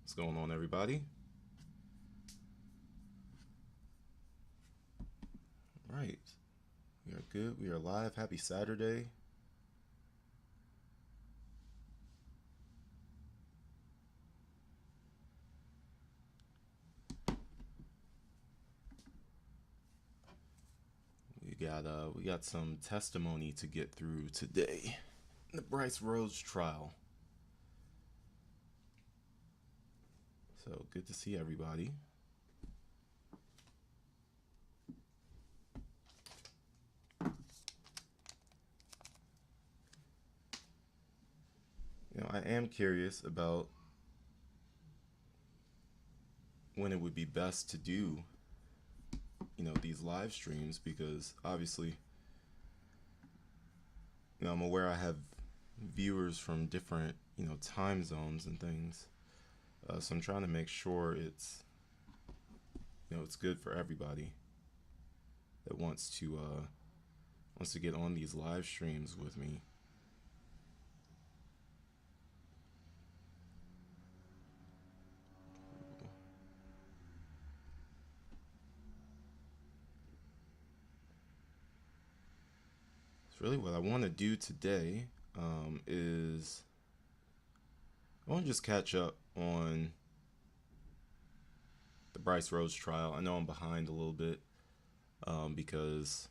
What's going on, everybody? Right. We are good. We are live. Happy Saturday. We got some testimony to get through today in the Brice Rhodes trial. So good to see everybody. I am curious about when it would be best to do, these live streams, because obviously, I'm aware I have viewers from different, time zones and things. So I'm trying to make sure it's good for everybody that wants to get on these live streams with me. So really what I want to do today is I want to just catch up on the Brice Rhodes trial. I know I'm behind a little bit because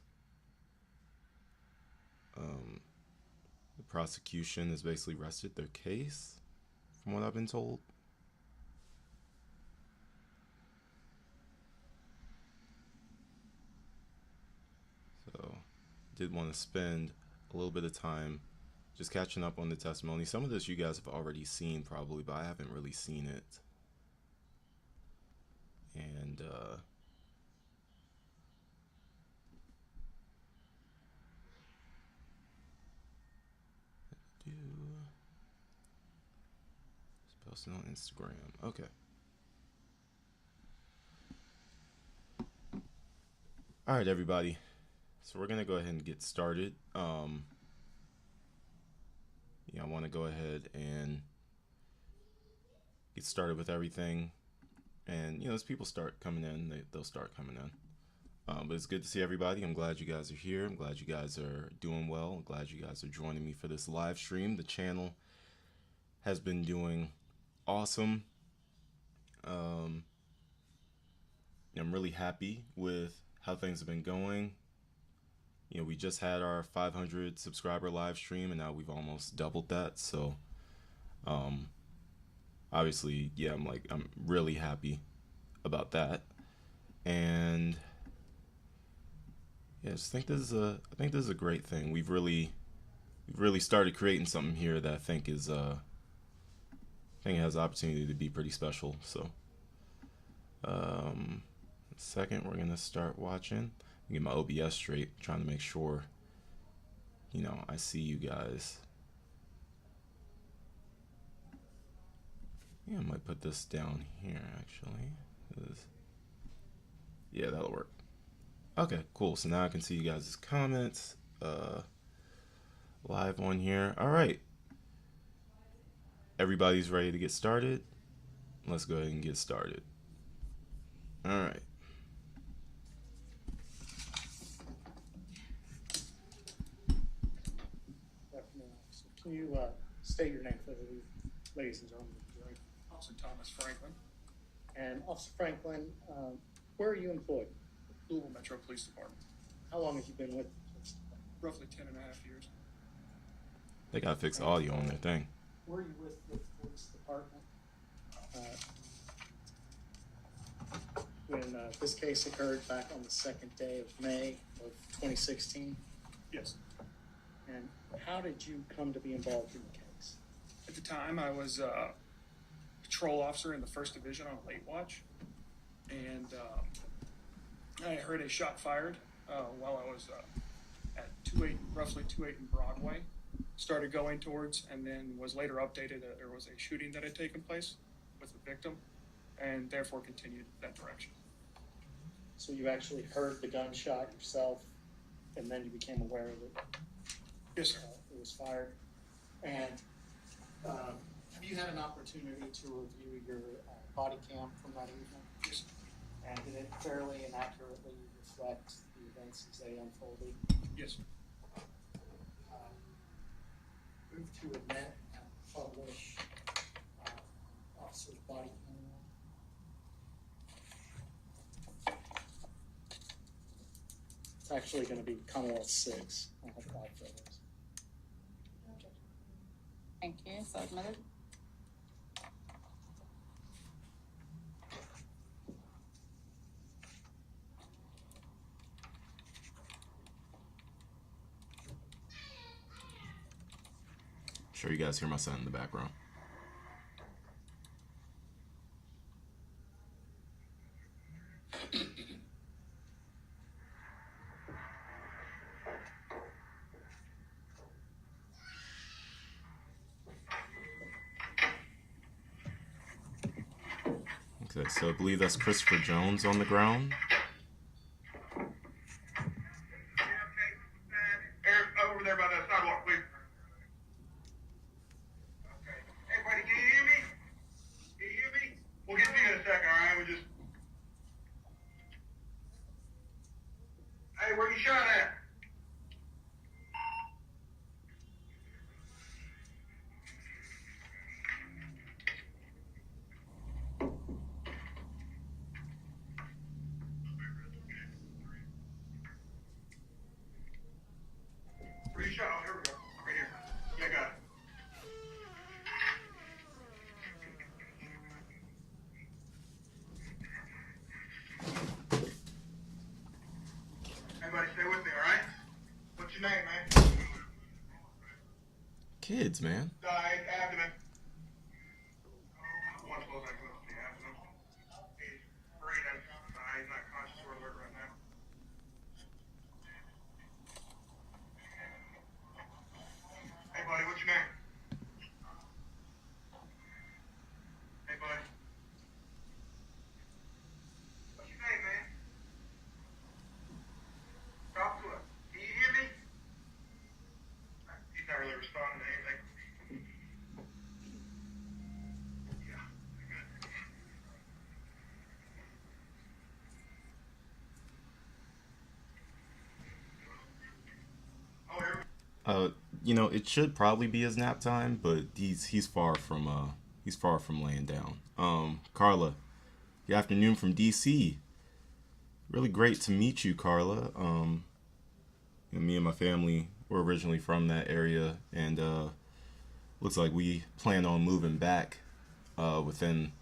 the prosecution has basically rested their case, from what I've been told. So did want to spend a little bit of time just catching up on the testimony. Some of this you guys have already seen probably, but I haven't really seen it. And just posting on Instagram. Okay. All right, everybody. So we're gonna go ahead and get started. I want to go ahead and get started with everything. And as people start coming in, they'll start coming in. But it's good to see everybody. I'm glad you guys are here. I'm glad you guys are doing well. I'm glad you guys are joining me for this live stream. The channel has been doing awesome. I'm really happy with how things have been going. We just had our 500 subscriber live stream, and now we've almost doubled that. So, obviously, yeah, I'm really happy about that. And yeah, I just think this is a great thing. We've really started creating something here that I think is it has the opportunity to be pretty special. So, second, we're gonna start watching. Get my OBS straight, trying to make sure I see you guys. Yeah, I might put this down here actually. Yeah, that'll work. Okay, cool. So now I can see you guys' comments live on here. All right, everybody's ready to get started. Let's go ahead and get started. All right. Can you state your name for the ladies and gentlemen of the jury? Officer Thomas Franklin. And Officer Franklin, where are you employed? Louisville Metro Police Department. How long have you been with the police department? Roughly 10.5 years. They gotta fix the audio on their thing. Were you with the police department when this case occurred back on the 2nd day of May of 2016? Yes. And how did you come to be involved in the case? At the time, I was a patrol officer in the 1st Division on late watch, and I heard a shot fired while I was at roughly 28 in Broadway. Started going towards, and then was later updated that there was a shooting that had taken place with the victim, and therefore continued that direction. So you actually heard the gunshot yourself, and then you became aware that Yes, sir. it was fired. And Have you had an opportunity to review your body cam from that evening? Yes. And did it fairly and accurately reflect the events as they unfolded? Yes. Move to admit and publish officer's body cam. It's actually going to be Commonwealth 6. I have 5 photos. Thank you. So admitted. Sure, you guys hear my son in the background. Okay, so I believe that's Christopher Jones on the ground. Over there by that sidewalk, please. Okay. Hey, buddy, can you hear me? Can you hear me? We'll get to you in a second, all right? We just. Hey, where you shot at? Where you shot? Oh, here we go. Right here. Yeah, got it. Hey, buddy, stay with me, all right? What's your name, man? Kids, man. Abdomen. One close, I can see abdomen. He's breathing. He's not conscious or alert right now. Hey, buddy, what's your name? Hey, buddy. What's your name, man? Talk to us. Can you hear me? He's not really responding to anything. Yeah. Oh, here we go. You know, it should probably be his nap time, but he's far from laying down. Carla, good afternoon from DC. Really great to meet you, Carla. Me and my family were originally from that area, and looks like we plan on moving back within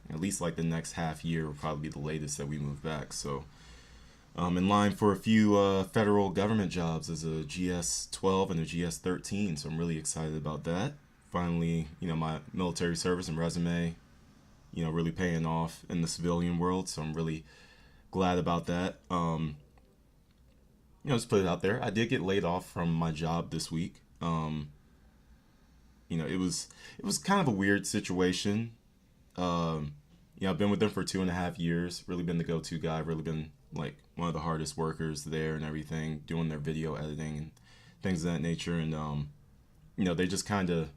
at least like the next half year will probably be the latest that we move back. So I'm in line for a few federal government jobs as a GS-12 and a GS-13, so I'm really excited about that. Finally, my military service and resume, really paying off in the civilian world, so I'm really glad about that. Just put it out there. I did get laid off from my job this week. It was kind of a weird situation. I've been with them for 2.5 years. Really been the go-to guy. Really been like one of the hardest workers there and everything, doing their video editing and things of that nature. And they just kind of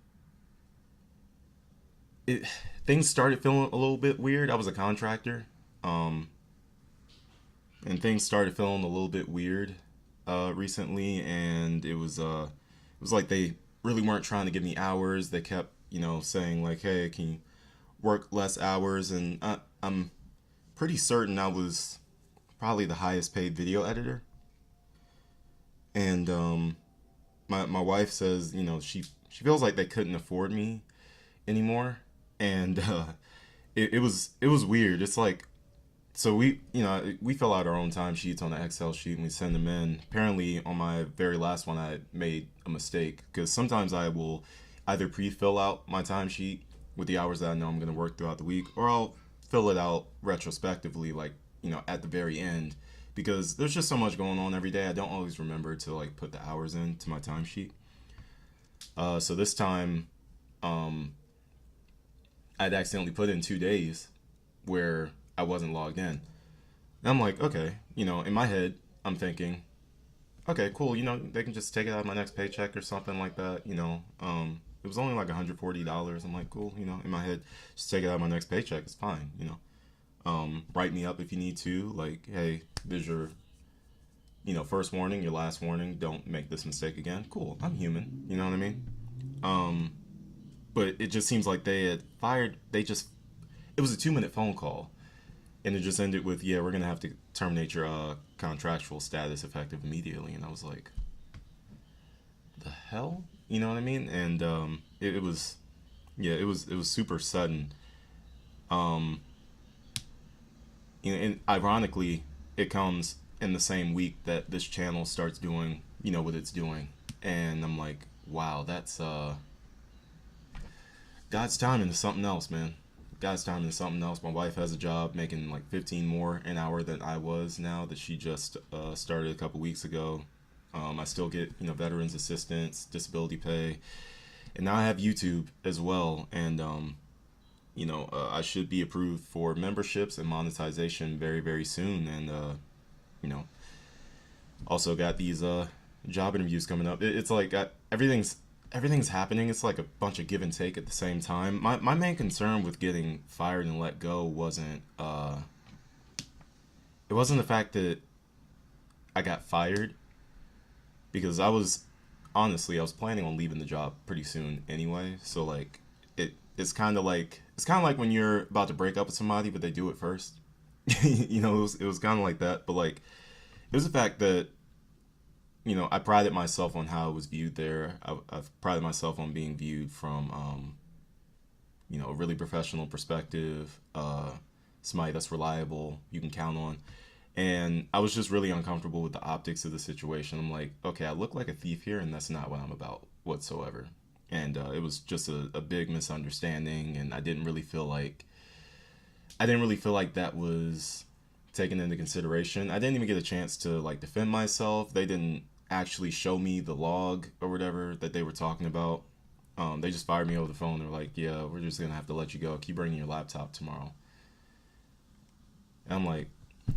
things started feeling a little bit weird. I was a contractor, and things started feeling a little bit weird recently, and it was like they really weren't trying to give me hours. They kept saying like, hey, can you work less hours? And I'm pretty certain I was probably the highest paid video editor, and my wife says she feels like they couldn't afford me anymore, and it was weird. It's like, so we fill out our own timesheets on an Excel sheet and we send them in. Apparently on my very last one I made a mistake, because sometimes I will either pre-fill out my timesheet with the hours that I know I'm going to work throughout the week, or I'll fill it out retrospectively, like at the very end, because there's just so much going on every day. I don't always remember to like put the hours into my timesheet. So this time I'd accidentally put in 2 days where I wasn't logged in. And I'm like, okay, in my head, I'm thinking, okay, cool, they can just take it out of my next paycheck or something like that, It was only like $140. I'm like, cool, you know, in my head, just take it out of my next paycheck. It's fine, you know. Write me up if you need to. Like, hey, there's your, you know, first warning, your last warning. Don't make this mistake again. Cool, I'm human. You know what I mean? But it just seems like they had fired. It was a 2-minute phone call, and it just ended with, yeah, we're gonna have to terminate your contractual status effective immediately. And I was like, the hell, you know what I mean? And it was, yeah, it was super sudden. You know, and ironically, it comes in the same week that this channel starts doing, you know, what it's doing, and I'm like, wow, that's God's timing is something else, man. God's timing is something else. My wife has a job making like 15 more an hour than I was now that she just started a couple weeks ago. I still get, you know, veterans assistance, disability pay, and now I have YouTube as well. And you know, I should be approved for memberships and monetization very, very soon. And you know, also got these job interviews coming up. It's like everything's happening. It's like a bunch of give and take at the same time. My main concern with getting fired and let go wasn't it wasn't the fact that I got fired, because I was planning on leaving the job pretty soon anyway. So like it's kind of like when you're about to break up with somebody but they do it first. You know, it was kind of like that. But like, it was the fact that, you know, I prided myself on how I was viewed there. I've prided myself on being viewed from, you know, a really professional perspective, somebody that's reliable, you can count on. And I was just really uncomfortable with the optics of the situation. I'm like, okay, I look like a thief here, and that's not what I'm about whatsoever. And it was just a big misunderstanding, and I didn't really feel like that was taken into consideration. I didn't even get a chance to like defend myself. They didn't actually show me the log or whatever that they were talking about. They just fired me over the phone. They're like, yeah, we're just gonna have to let you go. Keep bringing your laptop tomorrow. And I'm like,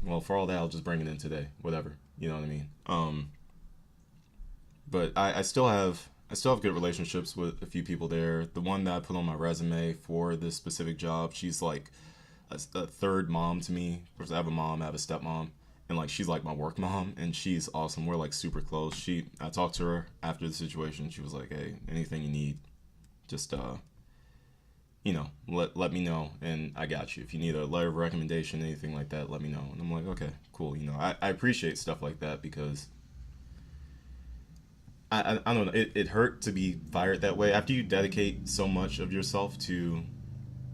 well, for all that, I'll just bring it in today. Whatever, you know what I mean? But I still have good relationships with a few people there. The one that I put on my resume for this specific job, she's like a third mom to me. Of course, I have a mom, I have a stepmom, and like she's like my work mom, and she's awesome. We're like super close. I talked to her after the situation. She was like, hey, anything you need, just you know, let me know, and I got you. If you need a letter of recommendation, anything like that, let me know. And I'm like, okay, cool. You know, I appreciate stuff like that, because I don't know, it hurt to be fired that way after you dedicate so much of yourself to,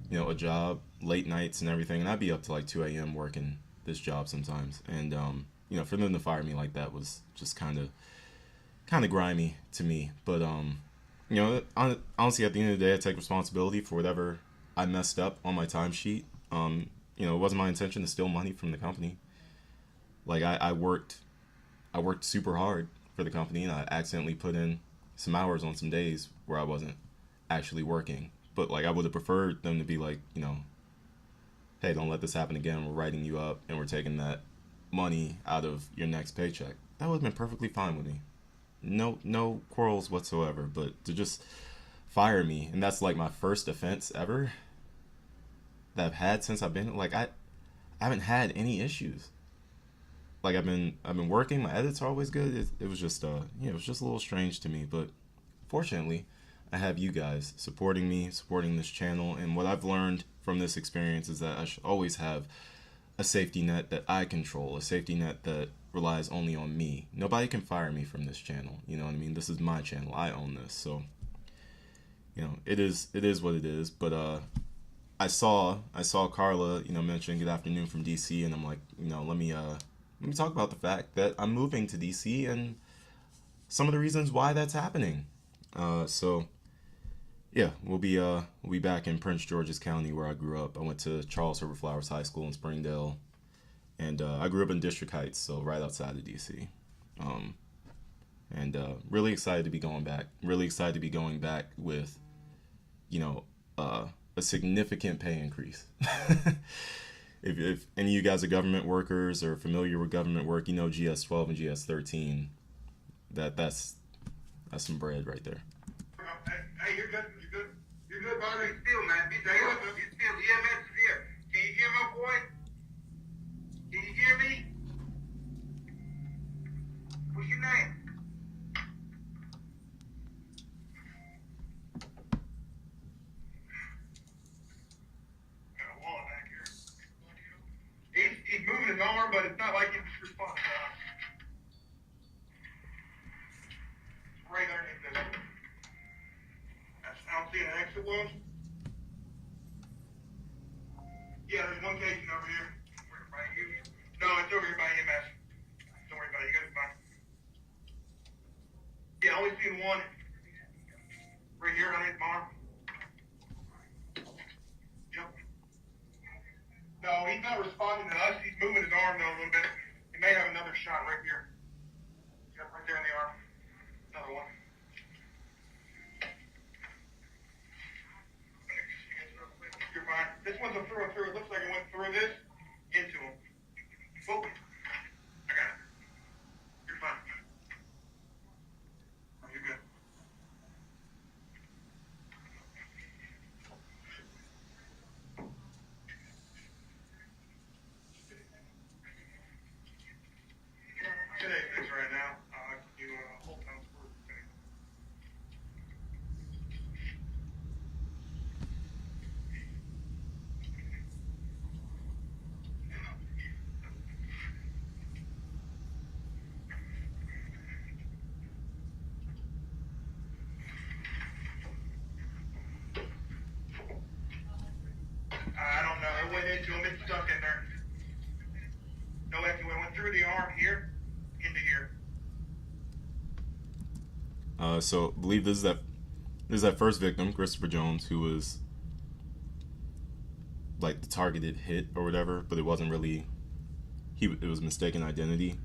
you know, a job, late nights and everything. And I'd be up to like 2 a.m. working this job sometimes, and you know, for them to fire me like that was just kind of grimy to me. But you know, honestly, at the end of the day, I take responsibility for whatever I messed up on my timesheet. You know, it wasn't my intention to steal money from the company. Like I worked super hard for the company, and I accidentally put in some hours on some days where I wasn't actually working. But like, I would have preferred them to be like, you know, hey, don't let this happen again. We're writing you up, and we're taking that money out of your next paycheck. That would have been perfectly fine with me. No quarrels whatsoever. But to just fire me, and that's like my first offense ever that I've had since I've been, like, I haven't had any issues. Like, I've been working. My edits are always good. It was just it was just a little strange to me. But fortunately, I have you guys supporting me, supporting this channel, and what I've learned from this experience is that I should always have a safety net that I control, a safety net that relies only on me. Nobody can fire me from this channel. You know what I mean? This is my channel. I own this. So, you know, it is what it is. But I saw Carla, you know, mention good afternoon from DC, and I'm like, you know, let me talk about the fact that I'm moving to DC and some of the reasons why that's happening. So yeah, we'll be back in Prince George's County where I grew up. I went to Charles Herbert Flowers High School in Springdale, and I grew up in District Heights, so right outside of DC. And really excited to be going back. Really excited to be going back with, you know, a significant pay increase. If any of you guys are government workers or familiar with government work, you know GS12 and GS13. That's some bread right there. Hey, you're good. You're good. You're good, buddy. Still, man. Be there. You still. EMS is here. Can you hear my boy? Can you hear me? What's your name? Got a wall back here. He's moving his arm, but it's not like he's responding. Right underneath this. I don't see an exit wound. Yeah, there's one patient over here. By you? No, it's over here by EMS. Don't worry about it. You guys are fine. Yeah, I only seen one. Right here on his arm. Yep. No, he's not responding to us. He's moving his arm though a little bit. He may have another shot right here. Yep, right there in the arm. Another one. You're fine. This one's a through and through. It looks like it went through this into him. Oh, I got it. You're fine. Oh, you're good. Today is right now. You hold down for today. I don't know. It went into him. It's stuck in there. No exit. It went through the arm here into here. So I believe this is that first victim, Christopher Jones, who was like the targeted hit or whatever, but it wasn't really. It was mistaken identity.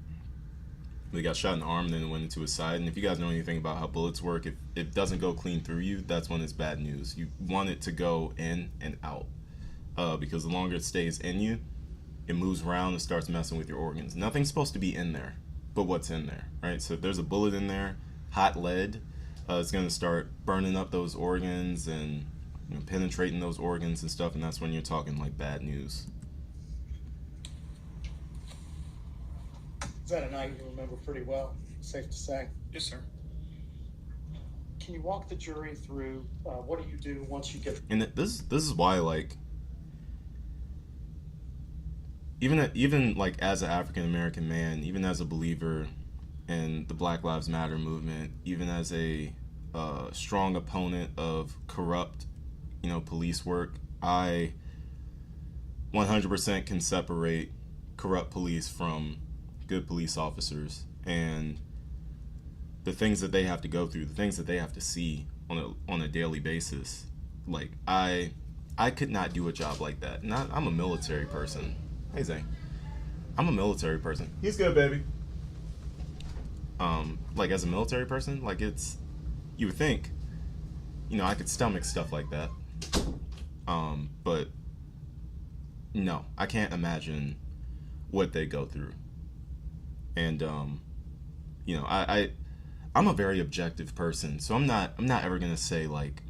He got shot in the arm, then it went into his side. And if you guys know anything about how bullets work, if it doesn't go clean through you, that's when it's bad news. You want it to go in and out, because the longer it stays in you, it moves around and starts messing with your organs. Nothing's supposed to be in there, but what's in there, right? So if there's a bullet in there, hot lead, it's going to start burning up those organs and penetrating those organs and stuff, and that's when you're talking like bad news. Is that a night you remember pretty well? Safe to say. Yes, sir. Can you walk the jury through what do you do once you get? And this is why, like, even like as an African American man, even as a believer in the Black Lives Matter movement, even as a strong opponent of corrupt, police work, I 100% can separate corrupt police from good police officers, and the things that they have to go through, the things that they have to see on a daily basis. Like I could not do a job like that. I'm a military person. Hey Zay, I'm a military person. He's good, baby. Like as a military person, like you would think, I could stomach stuff like that. But no, I can't imagine what they go through. And I'm a very objective person, so I'm not ever gonna say like,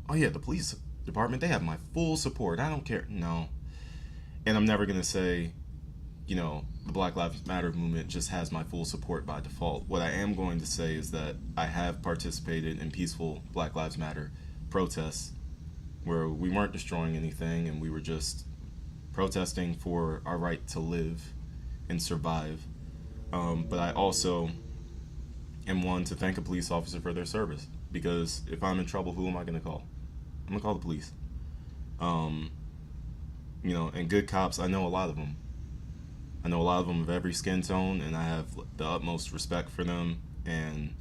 oh yeah, the police department, they have my full support, I don't care. No. And I'm never gonna say, the Black Lives Matter movement just has my full support by default. What I am going to say is that I have participated in peaceful Black Lives Matter protests where we weren't destroying anything and we were just protesting for our right to live and survive. But I also am one to thank a police officer for their service, because if I'm in trouble, who am I going to call? I'm going to call the police. And good cops, I know a lot of them. I know a lot of them of every skin tone, and I have the utmost respect for them and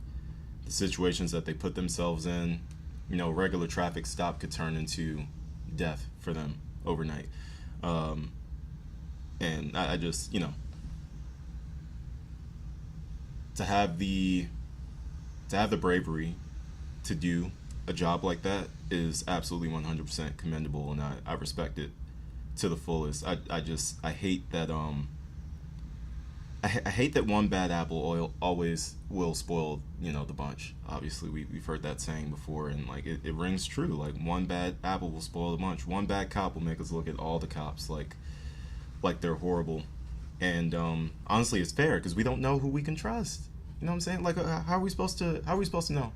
the situations that they put themselves in. Regular traffic stop could turn into death for them overnight. And I just, to have the bravery to do a job like that is absolutely 100% commendable, and I respect it to the fullest. I hate that I hate that one bad apple always will spoil, the bunch. Obviously, we've heard that saying before, and like it rings true. Like one bad apple will spoil the bunch. One bad cop will make us look at all the cops like they're horrible. And honestly, it's fair because we don't know who we can trust. You know what I'm saying? Like, how are we supposed to know?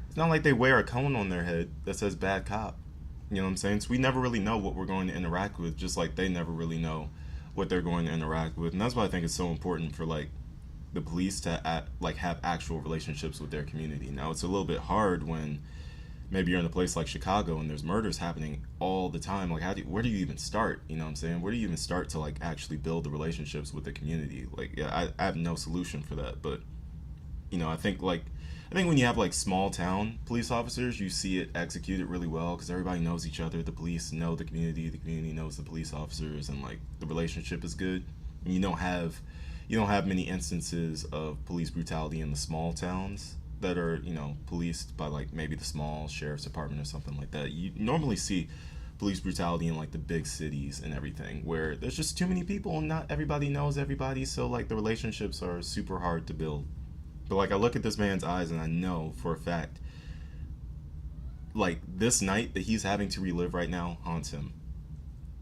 It's not like they wear a cone on their head that says bad cop. You know what I'm saying? So we never really know what we're going to interact with, just like they never really know what they're going to interact with. And that's why I think it's so important for like the police to have actual relationships with their community. Now it's a little bit hard when maybe you're in a place like Chicago and there's murders happening all the time. Like where do you even start? You know what I'm saying? Where do you even start to like actually build the relationships with the community? Like, yeah, I have no solution for that, but I think when you have like small town police officers, you see it executed really well because everybody knows each other. The police know the community knows the police officers, and like the relationship is good. And you don't have many instances of police brutality in the small towns that are policed by like maybe the small sheriff's department or something like that. You normally see police brutality in like the big cities and everything where there's just too many people and not everybody knows everybody, so like the relationships are super hard to build. But like I look at this man's eyes and I know for a fact like this night that he's having to relive right now haunts him.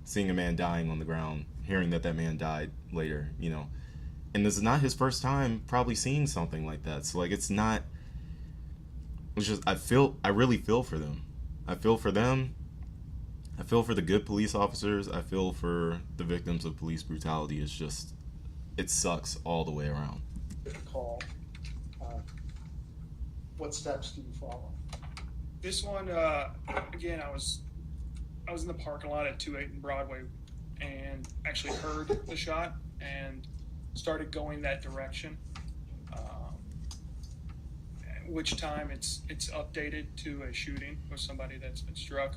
Seeing a man dying on the ground, hearing that man died later, and this is not his first time probably seeing something like that. So like it's just I really feel for them. I feel for them. I feel for the good police officers. I feel for the victims of police brutality. It sucks all the way around. Call. What steps do you follow? This one, again, I was in the parking lot at 28 and Broadway, and actually heard the shot and started going that direction. At which time it's updated to a shooting with somebody that's been struck.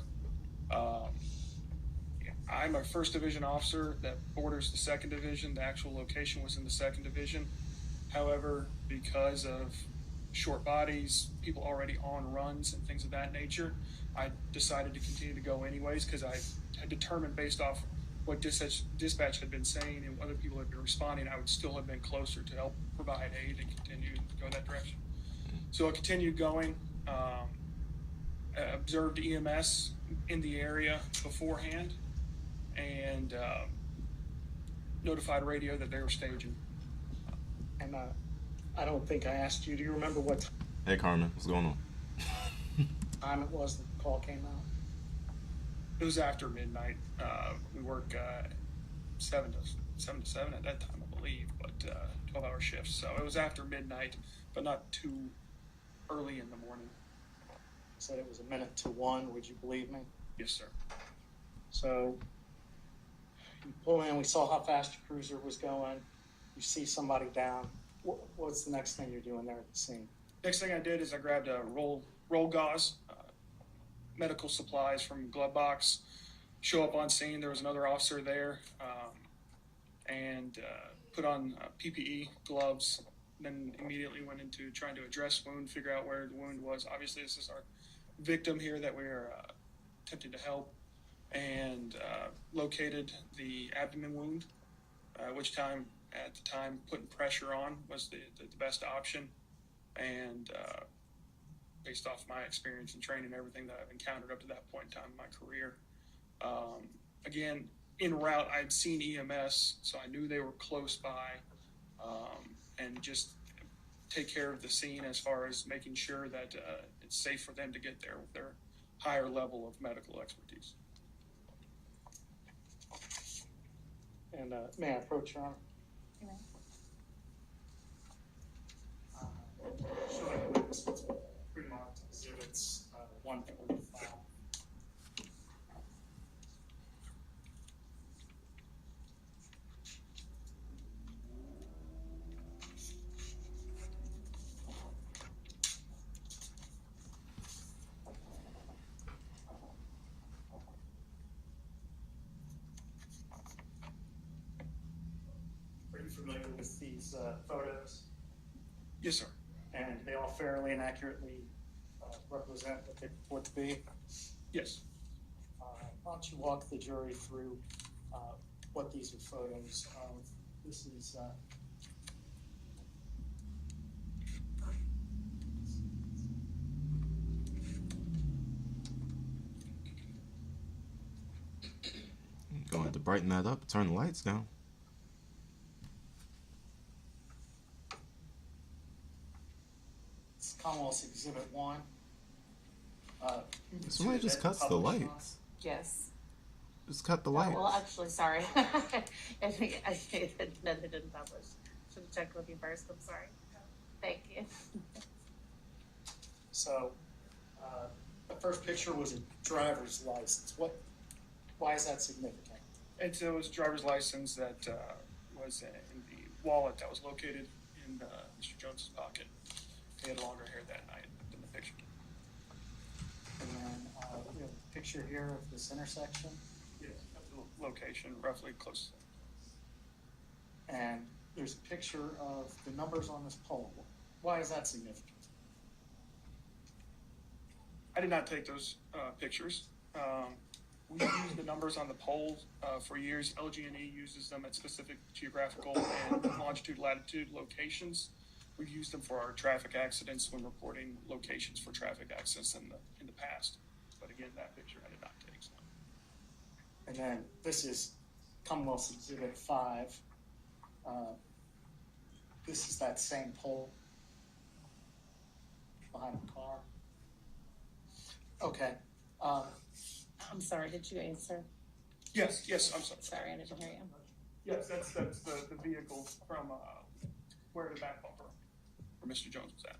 I'm a first division officer that borders the second division. The actual location was in the second division. However, because of short bodies, people already on runs and things of that nature, I decided to continue to go anyways because I had determined based off what dispatch had been saying and other people had been responding, I would still have been closer to help provide aid and continue to go that direction. So I continued going, observed EMS in the area beforehand, and notified radio that they were staging. And I don't think I asked you, do you remember what Hey Carmen, what's going on? time it was that the call came out? It was after midnight. We work 7 to 7 at that time, I believe, but 12-hour shifts. So it was after midnight, but not too early in the morning. You said it was 1:50. Would you believe me? Yes, sir. So you pull in, we saw how fast your cruiser was going. You see somebody down. What's the next thing you're doing there at the scene? Next thing I did is I grabbed a roll gauze, medical supplies from glove box, show up on scene. There was another officer there, and put on PPE, gloves, then immediately went into trying to address wound, figure out where the wound was. Obviously, this is our victim here that we're attempting to help, and located the abdomen wound, which at the time putting pressure on was the best option. And based off my experience and training and everything that I've encountered up to that point in time in my career, again, en route, I'd seen EMS, so I knew they were close by, and just take care of the scene as far as making sure that it's safe for them to get there with their higher level of medical expertise. And may I approach Your Honor? Showing witness Fremont exhibits 145. Are you familiar with these photos? Yes, sir. And they all fairly and accurately represent what they purport to be? Yes. Why don't you walk the jury through what these are photos of? This is brighten that up, turn the lights down. It's Commonwealth's Exhibit 1. Somebody just cuts the lights. Yes. Just cut the Oh, lights. well, actually, sorry. I didn't publish. Should have checked with you first. I'm sorry. Thank you. So, the first picture was a driver's license. Why is that significant? It was a driver's license that was in the wallet that was located in Mr. Jones's pocket. He had longer hair that night than the picture. And then we have a picture here of this intersection. Yes, that's the location, roughly close. And there's a picture of the numbers on this pole. Why is that significant? I did not take those pictures. We used the numbers on the poles for years. LG&E uses them at specific geographical and longitude, latitude locations. We've used them for our traffic accidents when reporting locations for traffic accidents in the past. But again, that picture I did not take. So. And then this is Commonwealth's Exhibit 5. This is that same pole behind the car. Okay. I'm sorry. Did you answer? Yes, I'm sorry. Sorry, I didn't hear you. Yes, that's the vehicle from where the back bumper where Mr. Jones was at.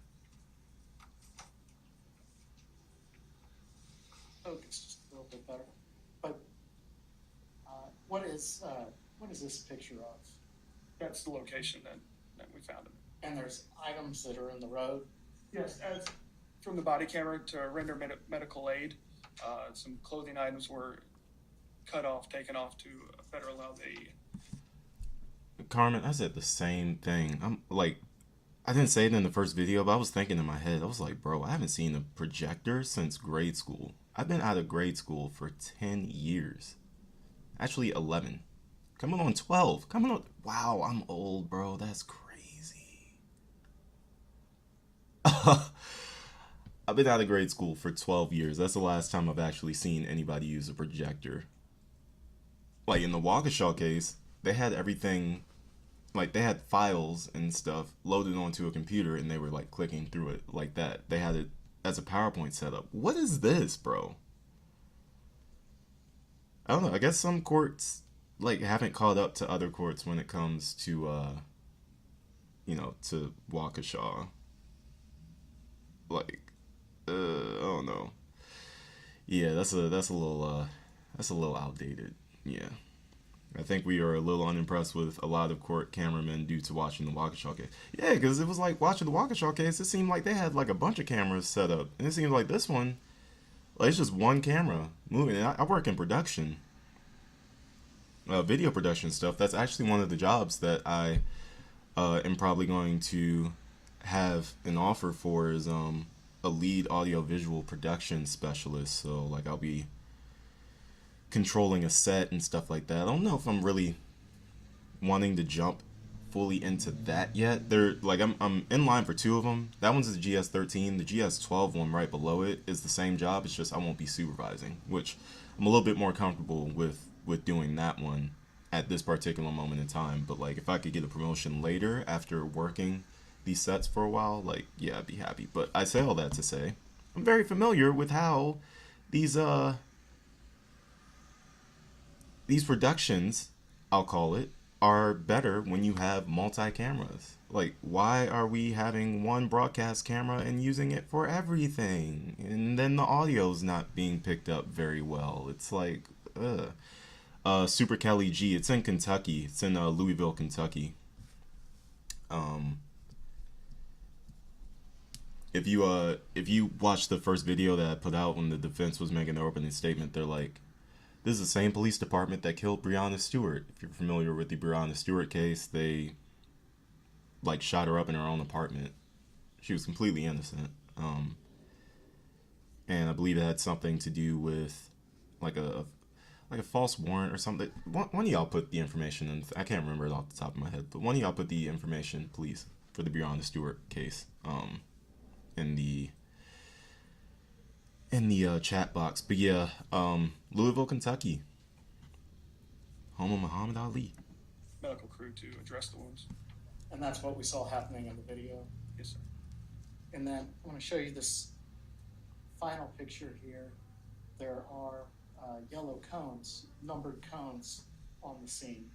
Focus just a little bit better. But what is this picture of? That's the location that we found him. And there's items that are in the road. Yes, as from the body camera to render medical aid, some clothing items were cut off, taken off to better allow the. Carmen, I said the same thing. I'm like, I didn't say it in the first video, but I was thinking in my head, I was like, bro, I haven't seen a projector since grade school. I've been out of grade school for 10 years. Actually, 11. Coming on 12. Coming on. Wow, I'm old, bro. That's crazy. I've been out of grade school for 12 years. That's the last time I've actually seen anybody use a projector. Like in the Waukesha case, they had everything, like they had files and stuff loaded onto a computer and they were like clicking through it like that. They had it as a PowerPoint setup. What is this, bro? I don't know. I guess some courts like haven't caught up to other courts when it comes to to Waukesha. Like I don't know. Yeah, that's a little outdated. Yeah. I think we are a little unimpressed with a lot of court cameramen due to watching the Waukesha case. Yeah, because it was like watching the Waukesha case, it seemed like they had like a bunch of cameras set up. And it seems like this one, like it's just one camera moving. And I work in production, video production stuff. That's actually one of the jobs that I am probably going to have an offer for is a lead audiovisual production specialist. So like I'll be controlling a set and stuff like that. I don't know if I'm really wanting to jump fully into that yet. They're like I'm in line for two of them. That one's the GS13. The GS12 one right below it is the same job. It's just I won't be supervising, which I'm a little bit more comfortable with doing that one at this particular moment in time. But like if I could get a promotion later after working these sets for a while, like yeah, I'd be happy. But I say all that to say I'm very familiar with how these productions, I'll call it, are better when you have multi-cameras. Like, why are we having one broadcast camera and using it for everything? And then the audio's not being picked up very well. It's like, Super Kelly G, it's in Kentucky. It's in Louisville, Kentucky. If you watch the first video that I put out when the defense was making their opening statement, they're like, this is the same police department that killed Breonna Stewart. If you're familiar with the Breonna Stewart case, they like shot her up in her own apartment. She was completely innocent. And I believe it had something to do with like a false warrant or something. One of y'all put the information in. I can't remember it off the top of my head, but one of y'all put the information, please, for the Breonna Stewart case in the chat box. But yeah, Louisville, Kentucky, home of Muhammad Ali. medical crew to address the wounds. And that's what we saw happening in the video. Yes, sir. And then I want to show you this final picture here. There are yellow cones, numbered cones on the scene.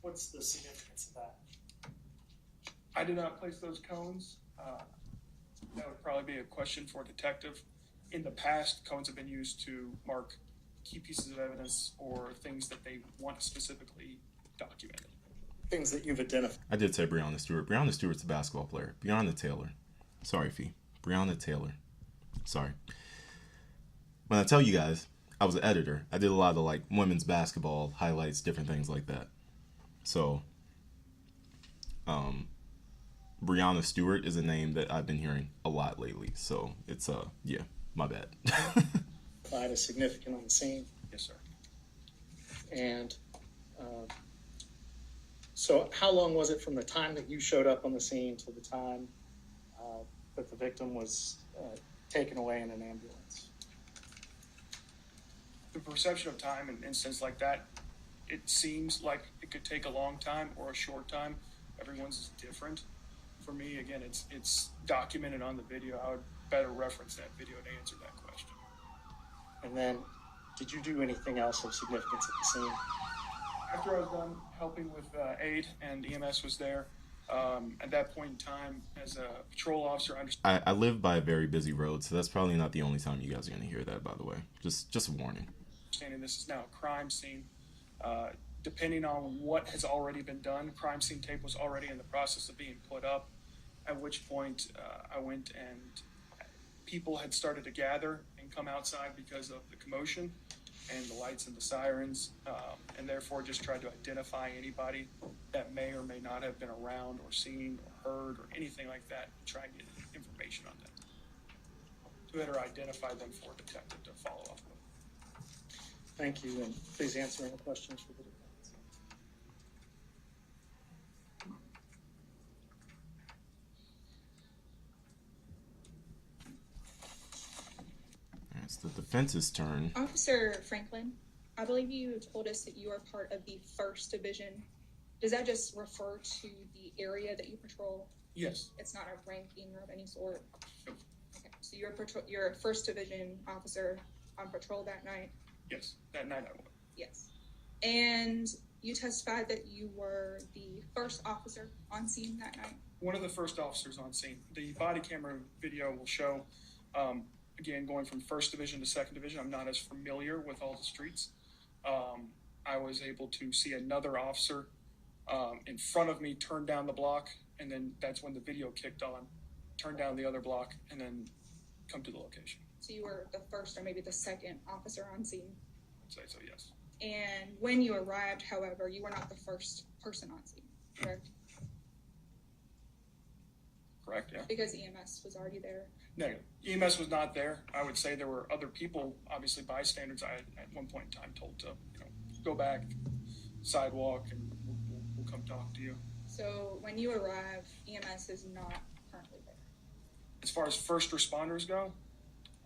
What's the significance of that? I did not place those cones. That would probably be a question for a detective. In the past, cones have been used to mark key pieces of evidence or things that they want specifically documented. Things that you've identified. I did say Breonna Stewart. Breonna Stewart's a basketball player. Breonna Taylor. Sorry, Fee. Breonna Taylor. Sorry. When I tell you guys, I was an editor. I did a lot of like women's basketball highlights, different things like that. So, Breonna Stewart is a name that I've been hearing a lot lately. So it's yeah, my bad. Is significant on the scene. Yes, sir. And so how long was it from the time that you showed up on the scene to the time that the victim was taken away in an ambulance? The perception of time in an instance like that, it seems like it could take a long time or a short time. Everyone's is different. For me, again, it's documented on the video. I would better reference that video to answer that question. And then, did you do anything else of significance at the scene? After I was done helping with aid and EMS was there, at that point in time, as a patrol officer, I live by a very busy road, so that's probably not the only time you guys are going to hear that, by the way. Just a warning. Understanding this is now a crime scene. Depending on what has already been done, crime scene tape was already in the process of being put up, at which point I went and people had started to gather and come outside because of the commotion and the lights and the sirens, and therefore just tried to identify anybody that may or may not have been around or seen or heard or anything like that, and try and get information on them to better identify them for a detective to follow up with. Thank you, and please answer any questions for the defense. It's the defense's turn. Officer Franklin, I believe you told us that you are part of the 1st Division. Does that just refer to the area that you patrol? Yes. It's not a ranking of any sort? Nope. Okay, so you're a 1st Division officer on patrol that night? Yes, that night I was. Yes. And you testified that you were the 1st officer on scene that night? One of the first officers on scene. The body camera video will show, again, going from 1st Division to 2nd Division, I'm not as familiar with all the streets. I was able to see another officer in front of me turn down the block, and then that's when the video kicked on, turn down the other block, and then come to the location. So you were the 1st or maybe the 2nd officer on scene? I'd say so, yes. And when you arrived, however, you were not the 1st person on scene, correct? Correct, yeah. Because EMS was already there. Negative. EMS was not there. I would say there were other people, obviously bystanders. I had at one point in time told to, go back, sidewalk, and we'll come talk to you. So when you arrive, EMS is not currently there. As far as first responders go,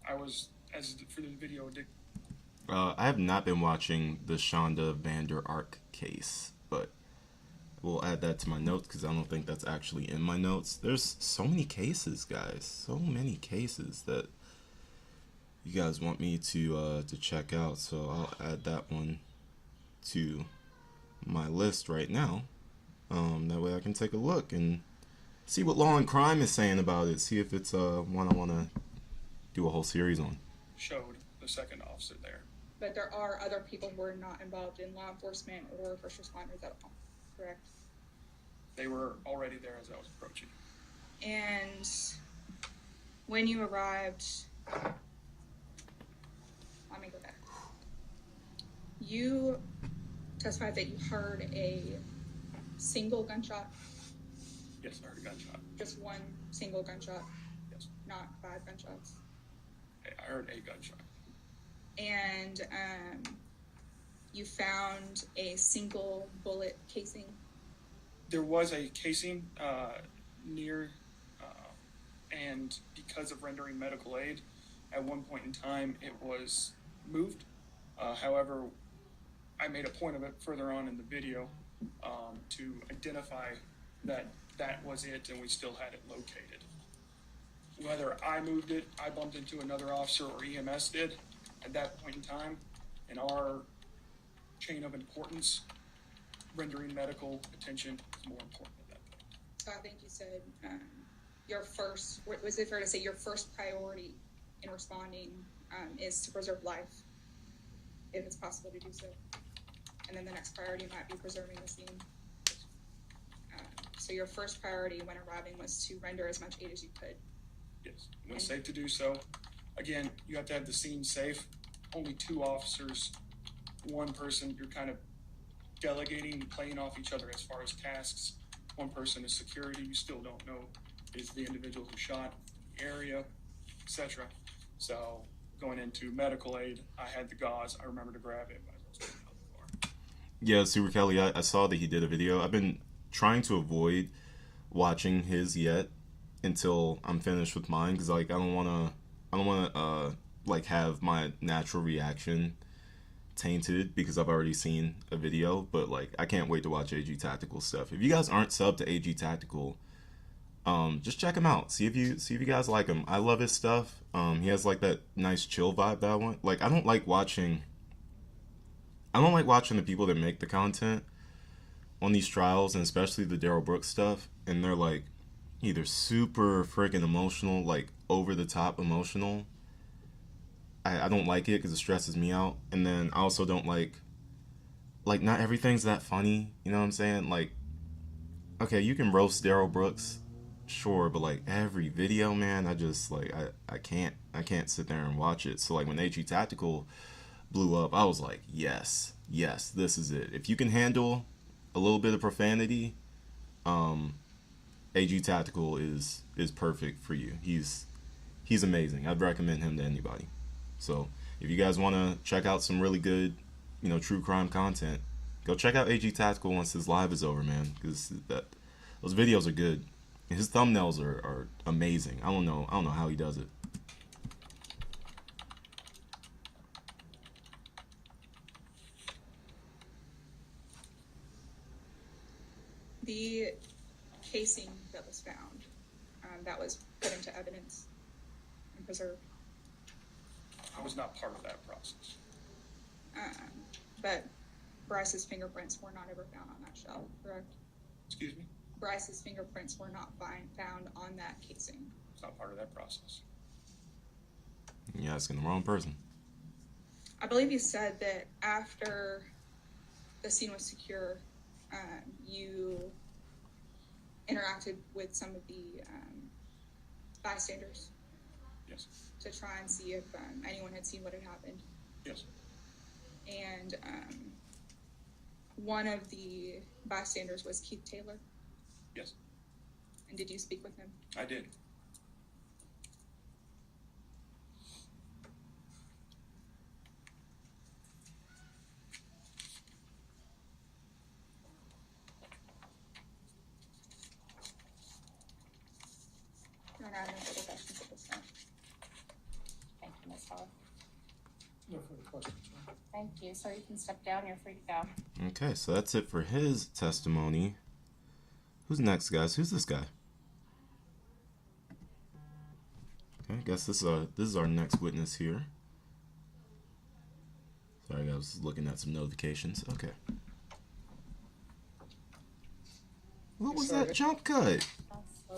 I was, as for the video, I have not been watching the Shonda Vander Ark case, but we'll add that to my notes because I don't think that's actually in my notes. There's so many cases, guys. So many cases that you guys want me to check out. So I'll add that one to my list right now. That way I can take a look and see what Law and Crime is saying about it. See if it's one I want to do a whole series on. showed the 2nd officer there. But there are other people who are not involved in law enforcement or first responders at all, correct? They were already there as I was approaching. And when you arrived, let me go back. You testified that you heard a single gunshot? Yes, I heard a gunshot. Just one single gunshot? Yes. Not 5 gunshots? I heard a gunshot. And you found a single bullet casing? There was a casing near, and because of rendering medical aid, at one point in time it was moved. However, I made a point of it further on in the video to identify that that was it and we still had it located. Whether I moved it, I bumped into another officer, or EMS did, at that point in time, in our chain of importance, rendering medical attention is more important at that point. So I think you said your first, was it fair to say your first priority in responding is to preserve life, if it's possible to do so? And then the next priority might be preserving the scene. So your first priority when arriving was to render as much aid as you could. Yes, when safe to do so. Again, you have to have the scene safe. Only 2 officers, 1 person, you're kind of delegating, playing off each other as far as tasks. 1 person is security, you still don't know is the individual who shot, the area, etc. So going into medical aid, I had the gauze, I remember to grab it when I was getting out of the car. Yeah, Super Kelly, I saw that he did a video. I've been trying to avoid watching his yet until I'm finished with mine, because like I don't want to like have my natural reaction tainted because I've already seen a video. But like I can't wait to watch AG Tactical stuff. If you guys aren't subbed to AG Tactical, just check him out. See if you guys like him. I love his stuff. He has like that nice chill vibe that I want. Like I don't like watching the people that make the content on these trials, and especially the Darrell Brooks stuff, and they're like either super freaking emotional, like over the top emotional. I don't like it because it stresses me out. And then I also don't like not everything's that funny, you know what I'm saying? Like, okay, you can roast Darrell Brooks, sure, but like every video, man, I just like I can't sit there and watch it. So like when AG Tactical blew up, I was like, yes, this is it. If you can handle a little bit of profanity, AG Tactical is perfect for you. He's amazing. I'd recommend him to anybody. So if you guys want to check out some really good, true crime content, go check out AG Tactical once his live is over, man, because those videos are good. His thumbnails are amazing. I don't know how he does it. The casing that was found, that was put into evidence and preserved. I was not part of that process. But Brice's fingerprints were not ever found on that shell, correct? Excuse me? Brice's fingerprints were not found on that casing. It's not part of that process. You're asking the wrong person. I believe you said that after the scene was secure, you interacted with some of the bystanders. Yes. To try and see if anyone had seen what had happened. Yes. And one of the bystanders was Keith Taylor. Yes. And did you speak with him? I did. There are no further questions at this time. Thank you, Ms. Hall. No further questions. Thank you. So you can step down. You're free to go. Okay, so that's it for his testimony. Who's next, guys? Who's this guy? Okay, I guess this is our next witness here. Sorry, I was looking at some notifications. Okay. What was that jump cut?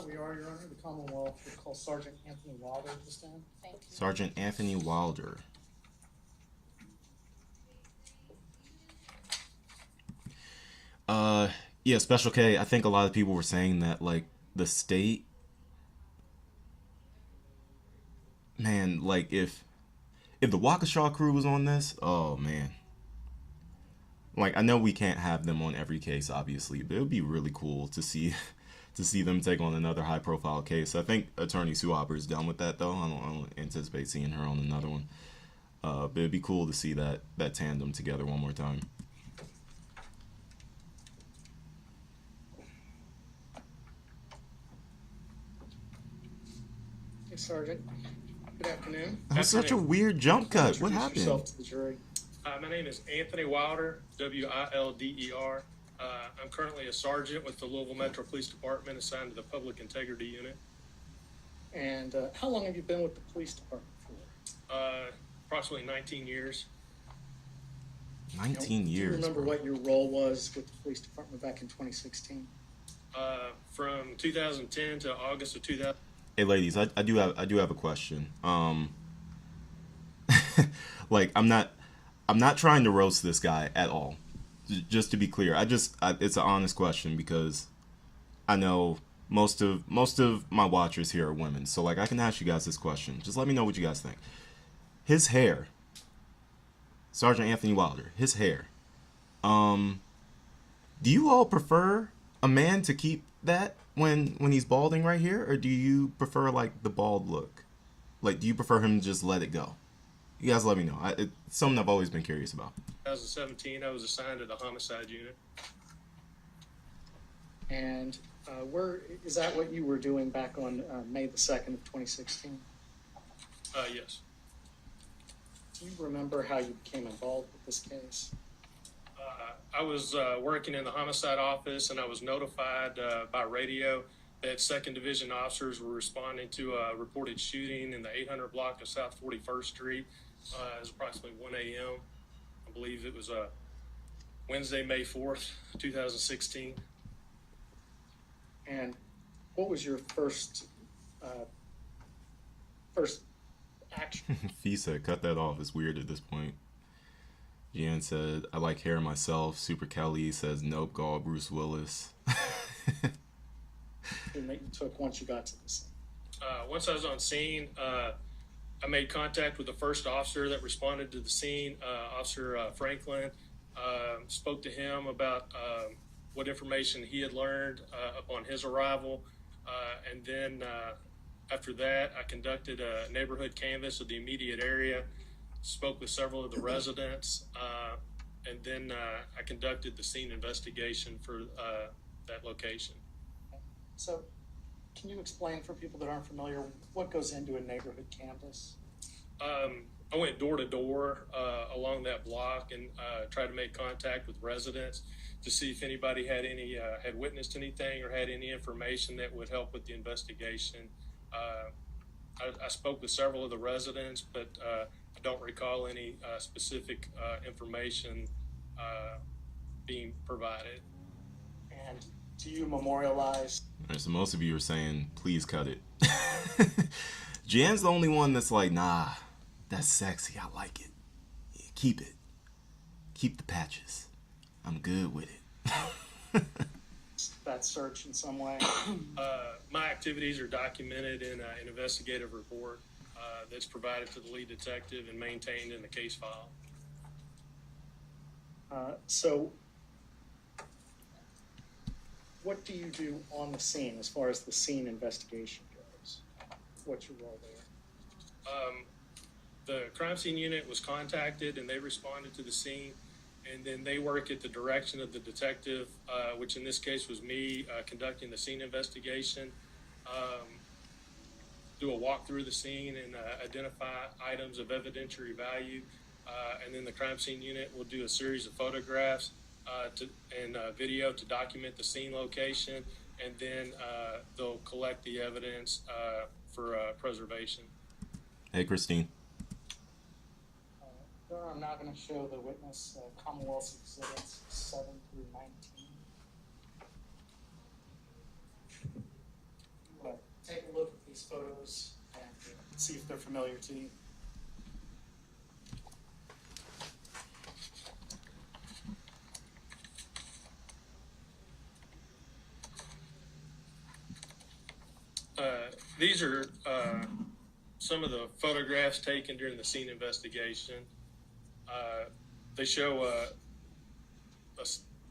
We are, Your Honor. The Commonwealth would call Sergeant Anthony Wilder at this time. Thank you. Sergeant Anthony Wilder. Yeah, Special K, I think a lot of people were saying that, like, the state, man, like, if the Waukesha crew was on this, oh, man. Like, I know we can't have them on every case, obviously, but it would be really cool to see them take on another high-profile case. I think Attorney Sue Hopper is done with that, though. I don't anticipate seeing her on another one. But it'd be cool to see that tandem together one more time. Hey, Sergeant. Good afternoon. That was such a weird jump cut. What Introduce happened? yourself to the jury. My name is Anthony Wilder, Wilder. I'm currently a sergeant with the Louisville Metro Police Department assigned to the Public Integrity Unit. And how long have you been with the police department for? Approximately 19 years. 19 years. Do you remember bro. what your role was with the police department back in 2016? From 2010 to August of 2000. Hey, ladies, I do have a question. Like, I'm not trying to roast this guy at all. Just to be clear, it's an honest question because I know most of my watchers here are women. So, like, I can ask you guys this question. Just let me know what you guys think. His hair, Sergeant Anthony Wilder, his hair. Do you all prefer a man to keep that when he's balding right here, or do you prefer like the bald look? Like, do you prefer him to just let it go? You guys let me know. It's something I've always been curious about. 2017, I was assigned to the homicide unit. And where is that what you were doing back on May the 2nd of 2016? Yes. Do you remember how you became involved with this case? I was working in the homicide office, and I was notified by radio that 2nd Division officers were responding to a reported shooting in the 800 block of South 41st Street. It was approximately 1 a.m. I believe it was Wednesday, May 4th, 2016. And what was your first action? Fee said, cut that off. It's weird at this point. Jan said, I like hair myself. Super Kelly says, nope, go all Bruce Willis. That you took once you got to the scene? Once I was on scene, I made contact with the first officer that responded to the scene, Officer Franklin. Spoke to him about what information he had learned upon his arrival. And then after that, I conducted a neighborhood canvass of the immediate area, spoke with several of the residents, and then I conducted the scene investigation for that location. So can you explain for people that aren't familiar what goes into a neighborhood canvass? I went door to door along that block and tried to make contact with residents to see if anybody had had witnessed anything or had any information that would help with the investigation. I spoke with several of the residents, but I don't recall any specific information being provided. And do you memorialize? All right, so most of you are saying, please cut it. Jan's the only one that's like, nah, that's sexy. I like it. Yeah, keep it. Keep the patches. I'm good with it. That search in some way? My activities are documented in an investigative report that's provided to the lead detective and maintained in the case file. So what do you do on the scene as far as the scene investigation goes? What's your role there? The crime scene unit was contacted and they responded to the scene, and then they work at the direction of the detective, which in this case was me, conducting the scene investigation, do a walk through the scene and identify items of evidentiary value, and then the crime scene unit will do a series of photographs and video to document the scene location, and then they'll collect the evidence for preservation. Hey, Christine. I'm now going to show the witness Commonwealth's Exhibits 7 through 19. Take a look at these photos and see if they're familiar to you. These are some of the photographs taken during the scene investigation. They show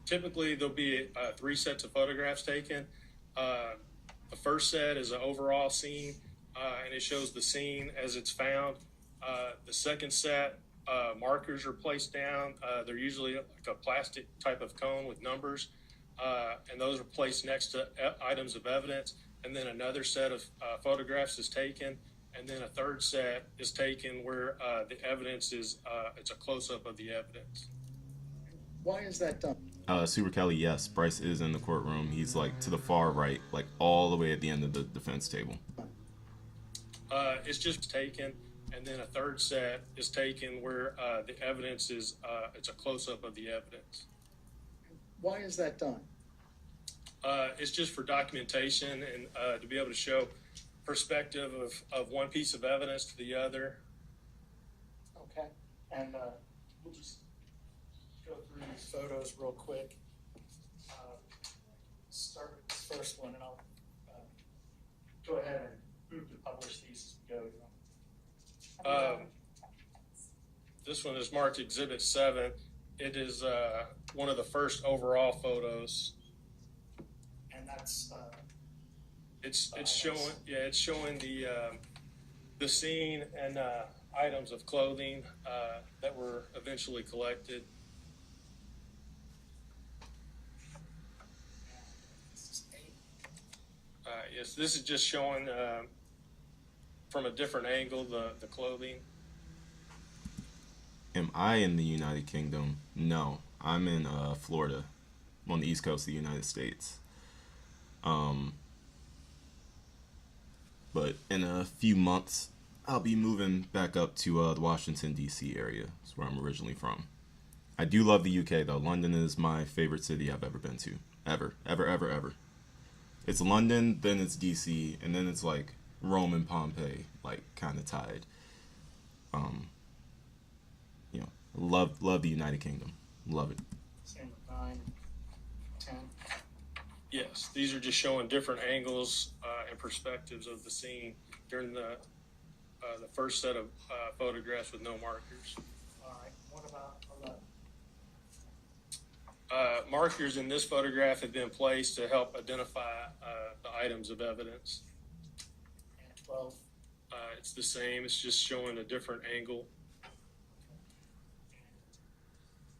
typically there'll be 3 sets of photographs taken. The first set is an overall scene, and it shows the scene as it's found. The second set, markers are placed down. They're usually like a plastic type of cone with numbers, and those are placed next to items of evidence. And then another set of photographs is taken, and then a third set is taken where the evidence is it's a close-up of the evidence. Why is that done? Super Kelly, yes, Brice is in the courtroom. He's like to the far right, like all the way at the end of the defense table. It's just taken, and then a third set is taken where the evidence is it's a close-up of the evidence. Why is that done? It's just for documentation and to be able to show perspective of one piece of evidence to the other. Okay, and we'll just go through these photos real quick. Start with this first one, and I'll go ahead and move to publish these as we go. This one is marked Exhibit 7. It is one of the first overall photos. And that's It's showing the scene and items of clothing that were eventually collected. Yes, this is just showing from a different angle the clothing. Am I in the United Kingdom? No, I'm in Florida, on the East Coast of the United States. But in a few months, I'll be moving back up to the Washington, D.C. area. That's where I'm originally from. I do love the UK, though. London is my favorite city I've ever been to. Ever. It's London, then it's D.C., and then it's like Rome and Pompeii, like kind of tied. You know, love the United Kingdom. Love it. same with 9, 10. Yes, these are just showing different angles and perspectives of the scene during the first set of photographs with no markers. All right, what about 11? Markers in this photograph have been placed to help identify the items of evidence. And 12? It's the same, it's just showing a different angle.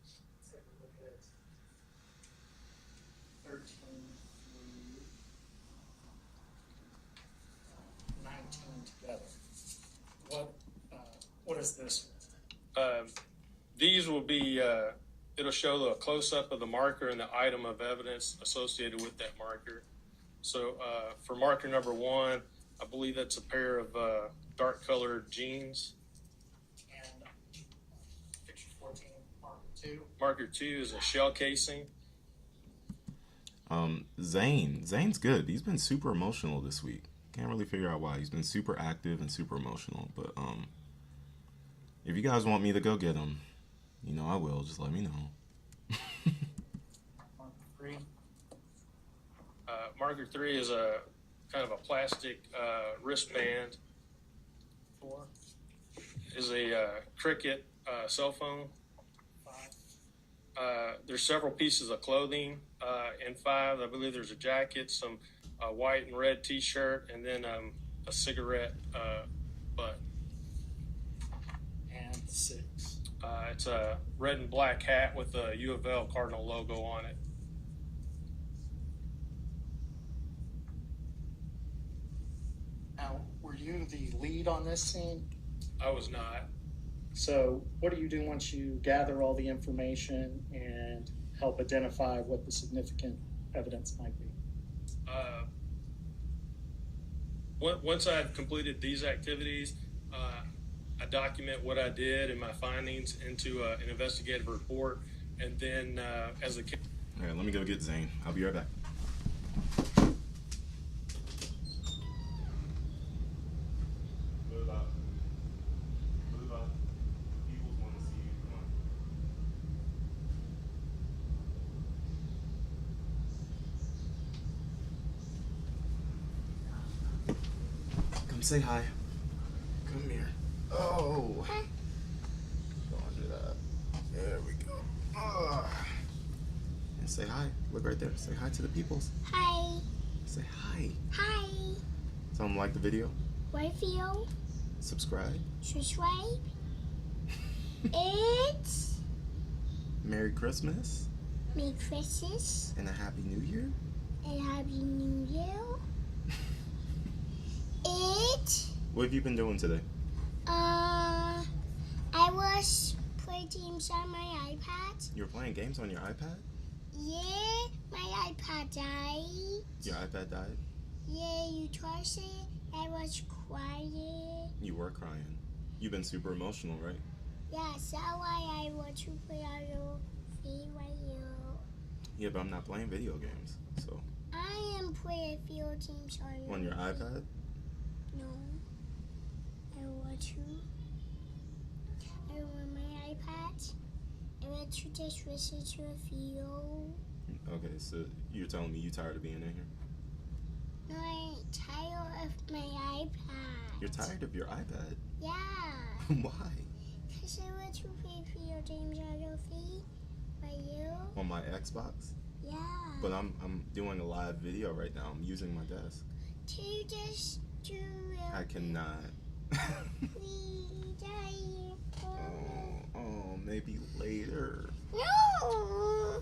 Let's take a look at 13 through 19 together. What is this? These will be, it'll show the close-up of the marker and the item of evidence associated with that marker. So for marker number 1, I believe that's a pair of dark-colored jeans. And picture 14, marker 2. Marker 2 is a shell casing. Zane's good. He's been super emotional this week. Can't really figure out why. He's been super active and super emotional. But if you guys want me to go get him, you know I will. Just let me know. Marker 3. Marker 3 is a kind of a plastic wristband. 4. Is a Cricket cell phone. 5. There's several pieces of clothing in 5. I believe there's a jacket, some white and red T-shirt, and then a cigarette butt. And 6. It's a red and black hat with a U of L Cardinal logo on it. Now, were you the lead on this scene? I was not. So what do you do once you gather all the information and help identify what the significant evidence might be? Once I've completed these activities, I document what I did and my findings into an investigative report, and then as a case. All right, let me go get Zane. I'll be right back. Come say hi. Come here. Oh. Go under that. There we go. And say hi. Look right there. Say hi to the peoples. Hi. Say hi. Hi. Tell them like the video. Review. Subscribe. Subscribe. It's Merry Christmas. Merry Christmas. And a Happy New Year. And Happy New Year. It What have you been doing today? I was playing games on my iPad. You were playing games on your iPad? Yeah, my iPad died. Your iPad died? Yeah, you touched it. I was crying. You were crying. You've been super emotional, right? Yeah, so why I want to play on your feet right here. Yeah, but I'm not playing video games, so. I am playing video games On your iPad? No. I want to. I want my iPad. I want to just listen to a video. Okay, so you're telling me you're tired of being in here? No, I'm tired of my iPad. You're tired of your iPad? Yeah. Why? Because I want to play video games on your feet. By you? On my Xbox? Yeah. But I'm doing a live video right now. I'm using my desk. Can you just do it? I cannot. Please, Oh, maybe later. No.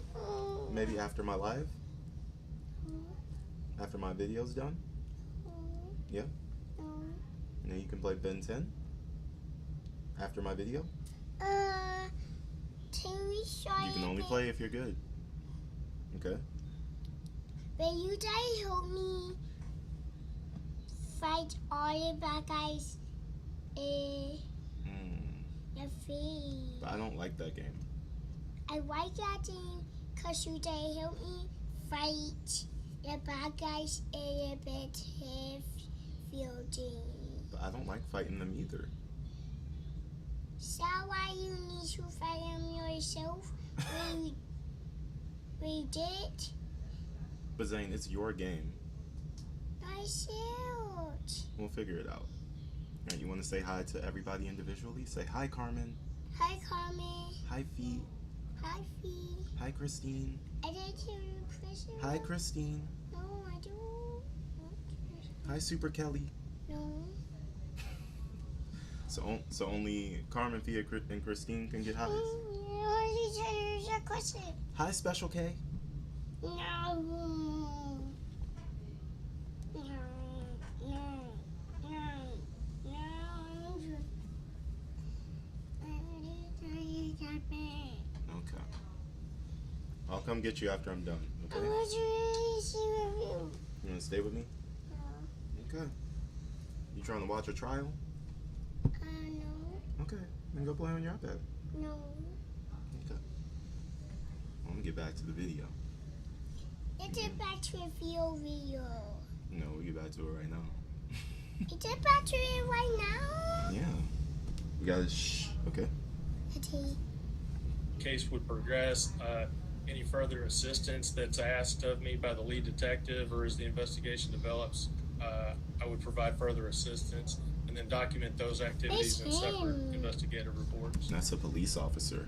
Maybe after my live? After my video's done? Yeah? And then you can play Ben 10? After my video? Can we try You can only play if you're good. Okay? But you guys help me fight all the bad guys in the field. But I don't like that game. I like that game because you guys help me fight the bad guys in the battlefield game. But I don't like fighting them either. So why you need to fight them yourself? We did. But Zane, it's your game. Myself. We'll figure it out. Alright, you want to say hi to everybody individually? Say hi, Carmen. Hi, Carmen. Hi, Fee. Hi, Fee. Hi, Christine. I did to prison. Hi, Christine. No, I don't. Hi, Super Kelly. No. So only Carmen, Fia, and Christine can get highs? A question. Hi, Special K. No. Okay. I'll come get you after I'm done, I okay? want to see with you. You want to stay with me? No. Okay. You trying to watch a trial? No. Okay. Then go play on your iPad. No. Okay. I'm going to get back to the video. Let's get back to a video. No, we'll get back to it right now. Let's get back to it right now. Yeah. We got to shh. Okay. Okay. Case would progress. Any further assistance that's asked of me by the lead detective or as the investigation develops, I would provide further assistance and then document those activities in separate investigative reports. That's a police officer.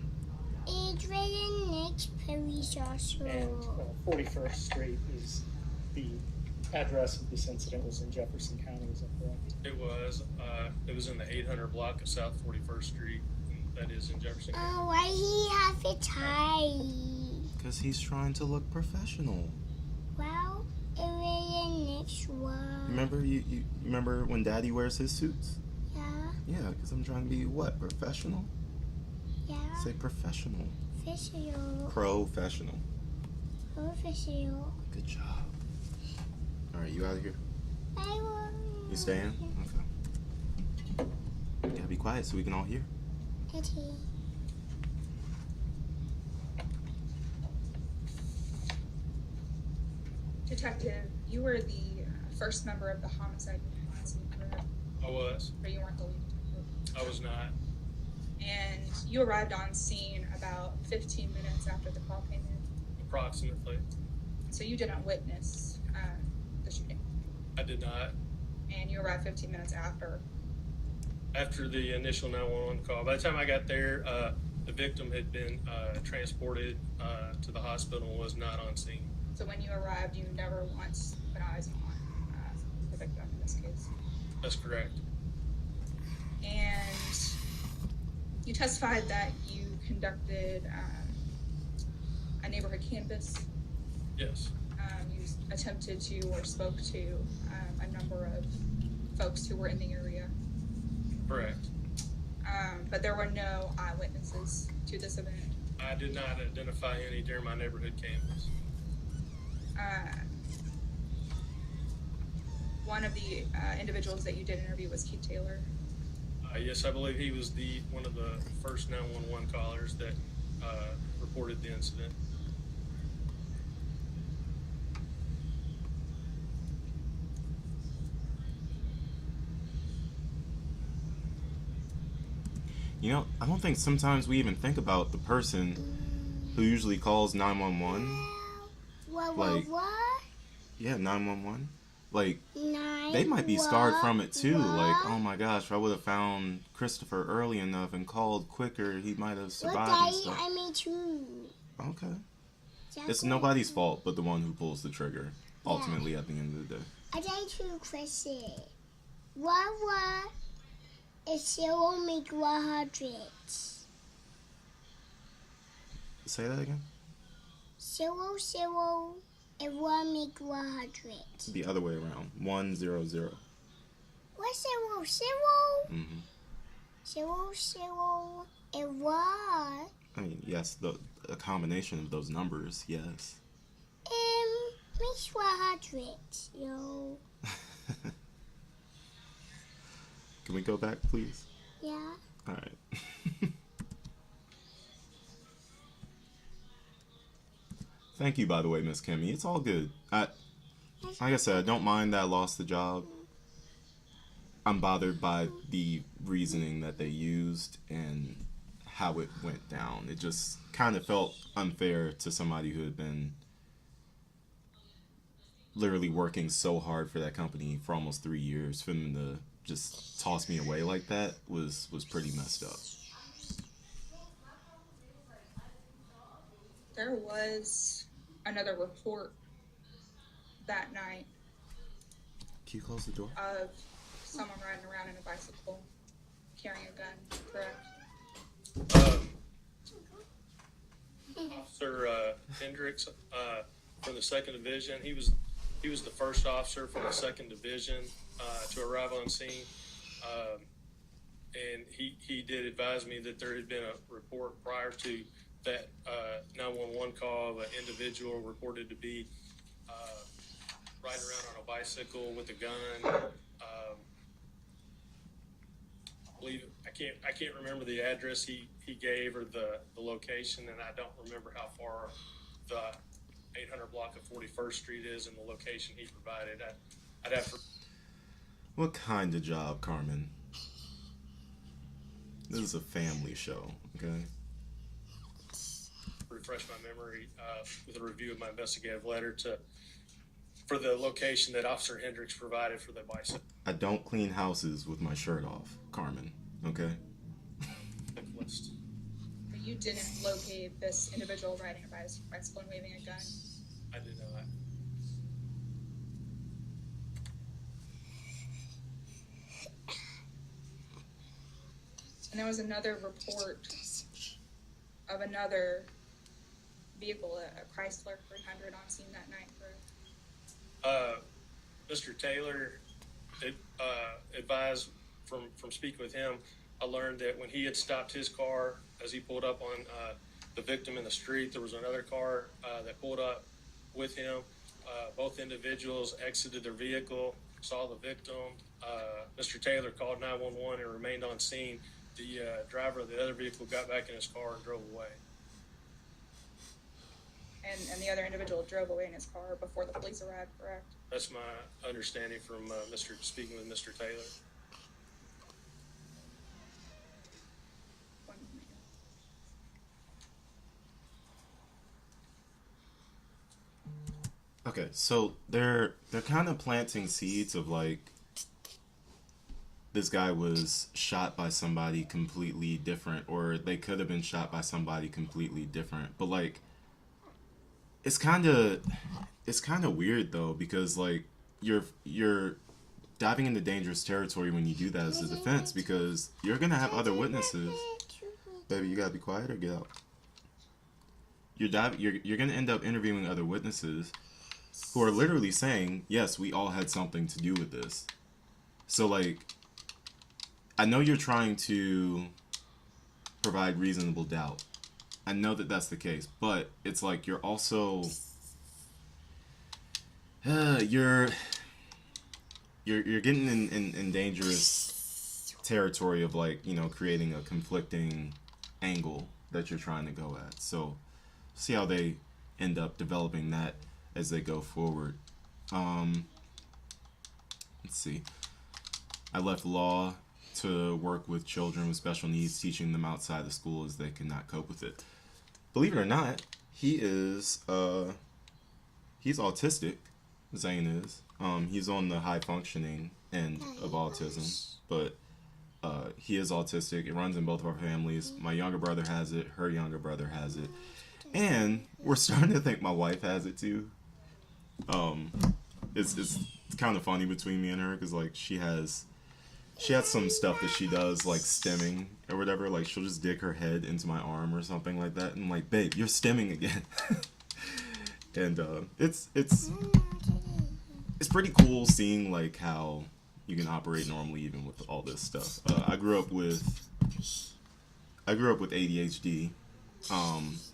It's right in next police officer. And 41st Street is the address of this incident was in Jefferson County, is that correct? It was in the 800 block of South 41st Street. That is in Jefferson County. Oh, why he have it tied? Because he's trying to look professional. Well, it was in next one. Remember you remember when Daddy wears his suits? Yeah. Yeah, because I'm trying to be what? Professional? Yeah. Say professional. Official. Professional. Official. Good job. All right, you out of here? I will. You staying? Okay. You gotta be quiet so we can all hear. Okay. Detective, you were the first member of the homicide scene, correct? I was. But you weren't the lead detective. I was not. And you arrived on scene about 15 minutes after the call came in. Approximately. So you didn't witness the shooting. I did not. And you arrived 15 minutes after. After the initial 911 call. By the time I got there, the victim had been transported to the hospital and was not on scene. So when you arrived, you never once put eyes on the victim in this case. That's correct. And you testified that you conducted a neighborhood canvass. Yes. You attempted to or spoke to a number of folks who were in the area. Correct. But there were no eyewitnesses to this event. I did not identify any during my neighborhood canvas. One of the individuals that you did interview was Keith Taylor. Yes, I believe he was one of the first 911 callers that reported the incident. You know, I don't think sometimes we even think about the person who usually calls 911. Like, yeah, 911. Like, they might be scarred from it too. Like, oh my gosh, if I would have found Christopher early enough and called quicker, he might have survived and stuff. I mean too. Okay. It's nobody's fault but the one who pulls the trigger, ultimately, at the end of the day. I got two questions. What is 0 make 100? Say that again? 0, 0, and 1 make 100. The other way around. 1, 0, 0. What's 0, 0? Mm-hmm. 0, 0, and 1. I mean, yes, a combination of those numbers, yes. Makes 100, yo. Can we go back, please? Yeah. All right. Thank you, by the way, Miss Kimmy. It's all good. Like I said, I don't mind that I lost the job. I'm bothered by the reasoning that they used and how it went down. It just kind of felt unfair to somebody who had been literally working so hard for that company for almost 3 years. For them to just toss me away like that was pretty messed up. There was another report that night Can you close the door? of someone riding around in a bicycle carrying a gun, correct? Officer Hendricks from the 2nd Division, he was the first officer from the 2nd Division to arrive on scene. And he did advise me that there had been a report prior to that 911 call of an individual reported to be riding around on a bicycle with a gun. I can't remember the address he gave or the location, and I don't remember how far the 800 block of 41st Street is in the location he provided. I'd have to. What kind of job, Carmen? This is a family show, okay? Refresh my memory with a review of my investigative letter for the location that Officer Hendricks provided for the bicycle. I don't clean houses with my shirt off, Carmen, okay? List. But you didn't locate this individual riding a bicycle and waving a gun? I did not. And there was another report of another vehicle, a Chrysler 300 on scene that night, correct? Mr. Taylor advised from speaking with him, I learned that when he had stopped his car as he pulled up on the victim in the street, there was another car that pulled up with him. Both individuals exited their vehicle, saw the victim. Mr. Taylor called 911 and remained on scene. The driver of the other vehicle got back in his car and drove away. And the other individual drove away in his car before the police arrived, correct? That's my understanding from speaking with Mr. Taylor. Okay, so they're kind of planting seeds of like this guy was shot by somebody completely different, or they could have been shot by somebody completely different. But like it's kind of weird though, because like you're diving into dangerous territory when you do that as a defense, because you're gonna have other witnesses. Baby, you gotta be quiet or get out. You're gonna end up interviewing other witnesses who are literally saying, yes, we all had something to do with this. So like, I know you're trying to provide reasonable doubt. I know that that's the case, but it's like you're also you're getting in dangerous territory of, like, you know, creating a conflicting angle that you're trying to go at. So see how they end up developing that as they go forward. Let's see. I left law to work with children with special needs, teaching them outside the school as they could not cope with it. Believe it or not, he's autistic. Zane is. He's on the high functioning end of autism, but he is autistic. It runs in both of our families. My younger brother has it. Her younger brother has it, and we're starting to think my wife has it too. It's kind of funny between me and her, because like she has some stuff that she does, like stimming or whatever. Like she'll just dig her head into my arm or something like that, and I'm like, babe, you're stimming again. And it's pretty cool seeing like how you can operate normally even with all this stuff. I grew up with ADHD,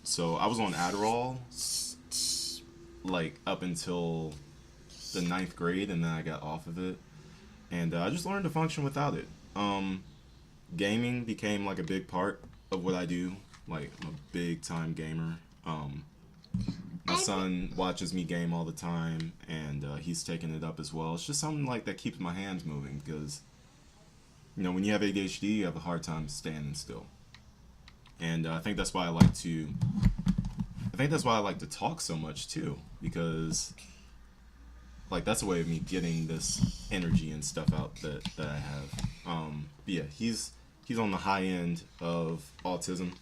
so I was on Adderall like up until the 9th grade, and then I got off of it, and I just learned to function without it. Gaming became like a big part of what I do. Like, I'm a big time gamer. My son watches me game all the time, and he's taking it up as well. It's just something like that keeps my hands moving, because, you know, when you have ADHD, you have a hard time standing still. And I think that's why I like to talk so much too, because like that's a way of me getting this energy and stuff out that I have. But yeah, he's on the high end of autism.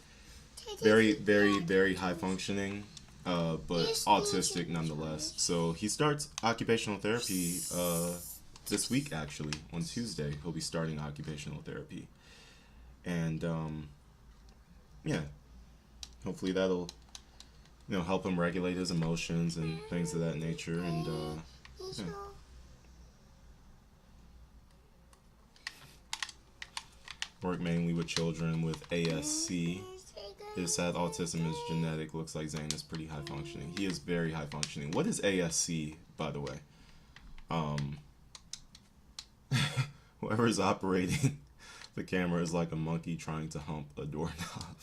Very, very, very high functioning. But autistic nonetheless. So he starts occupational therapy this week, actually. On Tuesday, he'll be starting occupational therapy. And yeah, hopefully that'll, you know, help him regulate his emotions and things of that nature. And yeah. Work mainly with children with ASC. His sad autism is genetic. Looks like Zane is pretty high functioning. He is very high functioning. What is ASC, by the way? Whoever is operating the camera is like a monkey trying to hump a doorknob.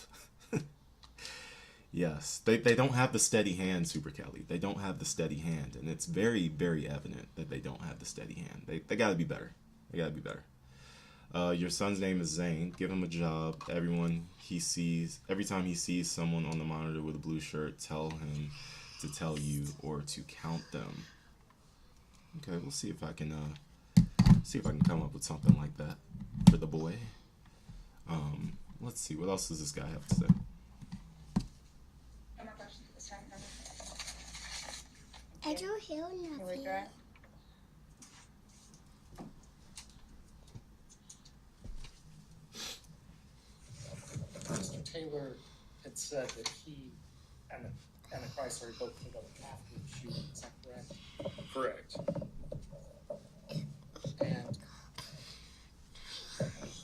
Yes, they don't have the steady hand, Super Kelly. They don't have the steady hand, and it's very, very evident that they don't have the steady hand. They gotta be better. They gotta be better. Your son's name is Zane. Give him a job. Every time he sees someone on the monitor with a blue shirt, tell him to tell you or to count them. Okay, we'll see if I can come up with something like that for the boy. Let's see, what else does this guy have to say? No more questions at this time. I don't hear Can we nothing. go? Mr. Taylor had said that he and the Chrysler both put up after the shooting. Is that correct? Correct. And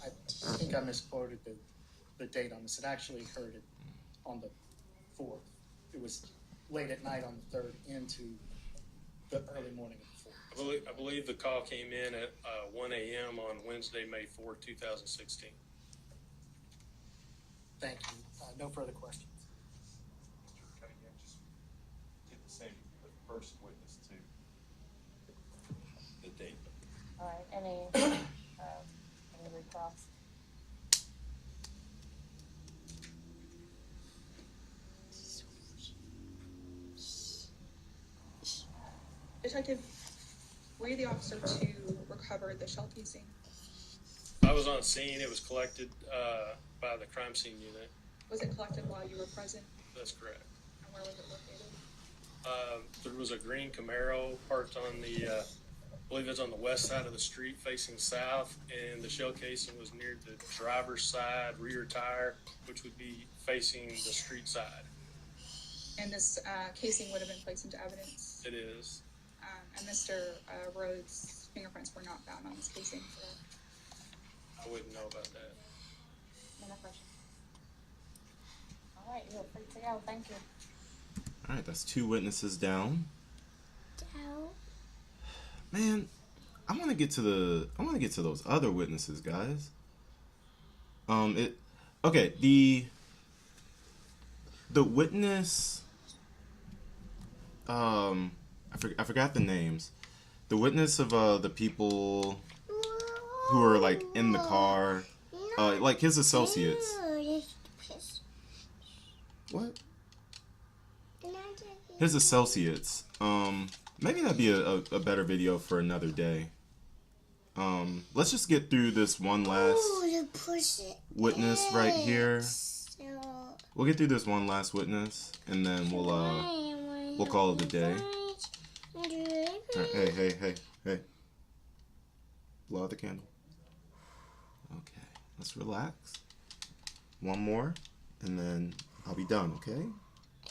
I think I misquoted the date on this. It actually occurred on the 4th. It was late at night on the 3rd into the early morning of the 4th. I believe the call came in at 1 a.m. on Wednesday, May 4th, 2016. Thank you. No further questions. Just get the same, the first witness too. The date. All right, any recross? Detective, were you the officer to recover the shell casing? I was on scene. It was collected by the crime scene unit. Was it collected while you were present? That's correct. And where was it located? There was a green Camaro parked on the, I believe it's on the west side of the street facing south, and the shell casing was near the driver's side rear tire, which would be facing the street side. And this casing would have been placed into evidence. It is. And Mr. Rhodes' fingerprints were not found on this casing. I wouldn't know about that. No more questions. All right, you're free to go. Thank you. All right, that's 2 witnesses down. Down. Man, I want to get to those other witnesses, guys. Okay, the witness, I forgot the names. The witness of the people who were like in the car, like his associates. What? His associates. Maybe that'd be a better video for another day. Let's just get through this one last witness right here. We'll get through this one last witness, and then we'll call it a day. Right, hey. Blow out the candle. Okay, let's relax. One more, and then I'll be done, okay?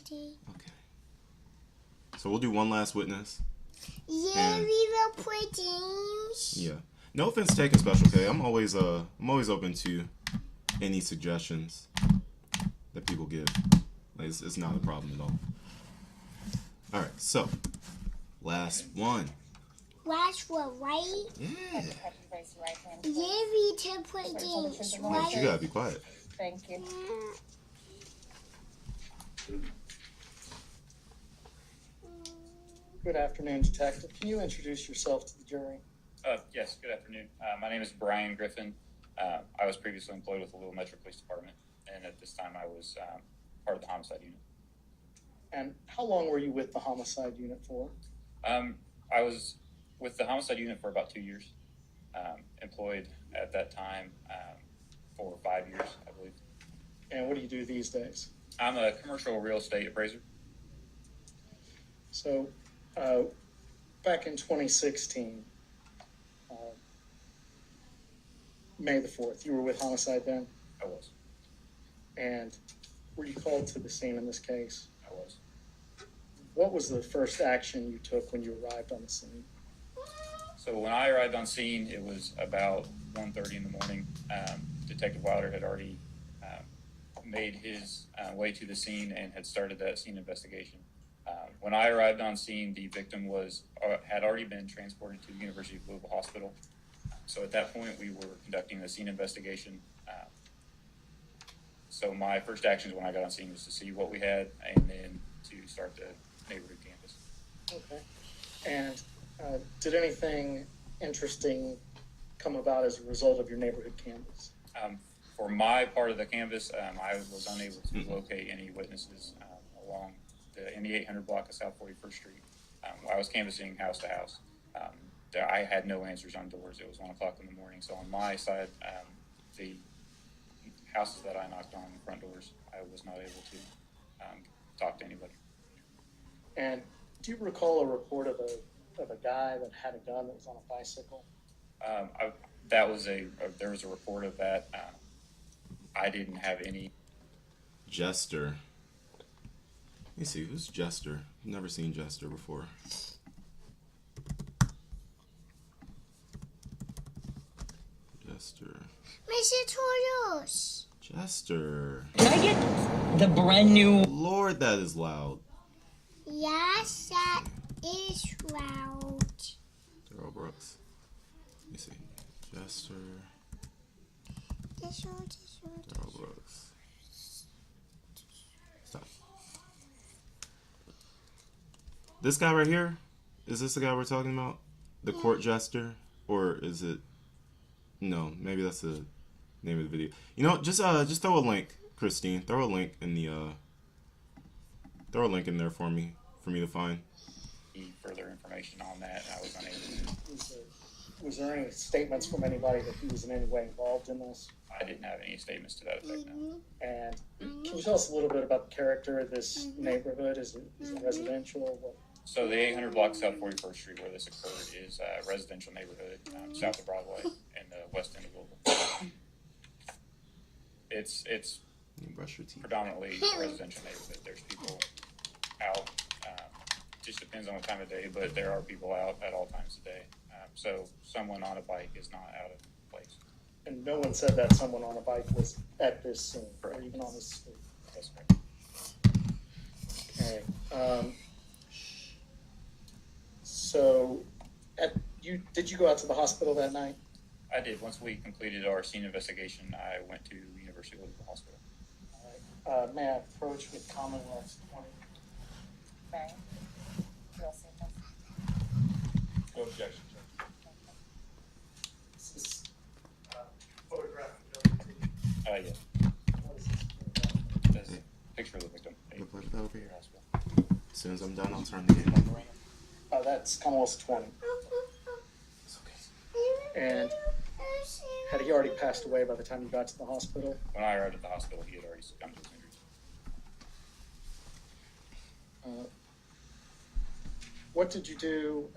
Okay. So we'll do one last witness. Yeah, we will play games. Yeah. No offense taken, Special K. I'm always open to any suggestions that people give. Like, it's not a problem at all. All right, so last one. Last one, right? Yeah. Raise your right hand. Yeah, we can play games, right? You gotta be quiet. Thank you. Good afternoon, Detective. Can you introduce yourself to the jury? Yes, good afternoon. My name is Brian Griffin. I was previously employed with the Little Metro Police Department, and at this time I was part of the homicide unit. And how long were you with the homicide unit for? I was with the homicide unit for about 2 years, employed at that time for 5 years, I believe. And what do you do these days? I'm a commercial real estate appraiser. So, back in 2016, May the 4th, you were with homicide then? I was. And were you called to the scene in this case? I was. What was the first action you took when you arrived on the scene? So when I arrived on scene, it was about 1:30 in the morning. Detective Wilder had already made his way to the scene and had started that scene investigation. When I arrived on scene, the victim had already been transported to the University of Louisville Hospital. So at that point, we were conducting a scene investigation. So my first actions when I got on scene was to see what we had and then to start the neighborhood canvas. Okay. And did anything interesting come about as a result of your neighborhood canvas? For my part of the canvas, I was unable to locate any witnesses along in the 800 block of South 41st Street. I was canvassing house to house. I had no answers on doors. It was 1 o'clock in the morning. So on my side, the houses that I knocked on, front doors, I was not able to talk to anybody. And do you recall a report of a guy that had a gun that was on a bicycle? There was a report of that. I didn't have any. Jester. Let me see, who's Jester? Never seen Jester before. Jester. Mr. Toros. Jester. Can I get the brand new? Lord, that is loud. Yes, that is loud. Daryl Brooks. Let me see. Jester. Daryl Brooks. Stop. This guy right here? Is this the guy we're talking about? The court jester? Or is it... No, maybe that's the name of the video. You know, just throw a link, Christine. Throw a link in the throw a link in there for me to find. Further information on that, I was unable to. Was there any statements from anybody that he was in any way involved in this? I didn't have any statements to that effect. No. And can you tell us a little bit about the character of this neighborhood? Is it residential? What? So the 800 block South 41st Street where this occurred is a residential neighborhood south of Broadway in the west end of Louisville. It's predominantly a residential neighborhood. There's people out. Just depends on the time of day, but there are people out at all times of day. So someone on a bike is not out of place. And no one said that someone on a bike was at this scene, or even on this street. That's correct. Okay. So, did you go out to the hospital that night? I did. Once we completed our scene investigation, I went to University Local Hospital. All right. May I approach with Commonwealth's 20? Right. You all see this? No objection, This is photograph of Yes. What is this photograph? That's a picture of the victim. You put that over here. Hospital. As soon as I'm done, I'll turn the game on. That's Commonwealth's 20. It's okay. And had he already passed away by the time you got to the hospital? When I arrived at the hospital, he had already succumbed to his injuries. What did you do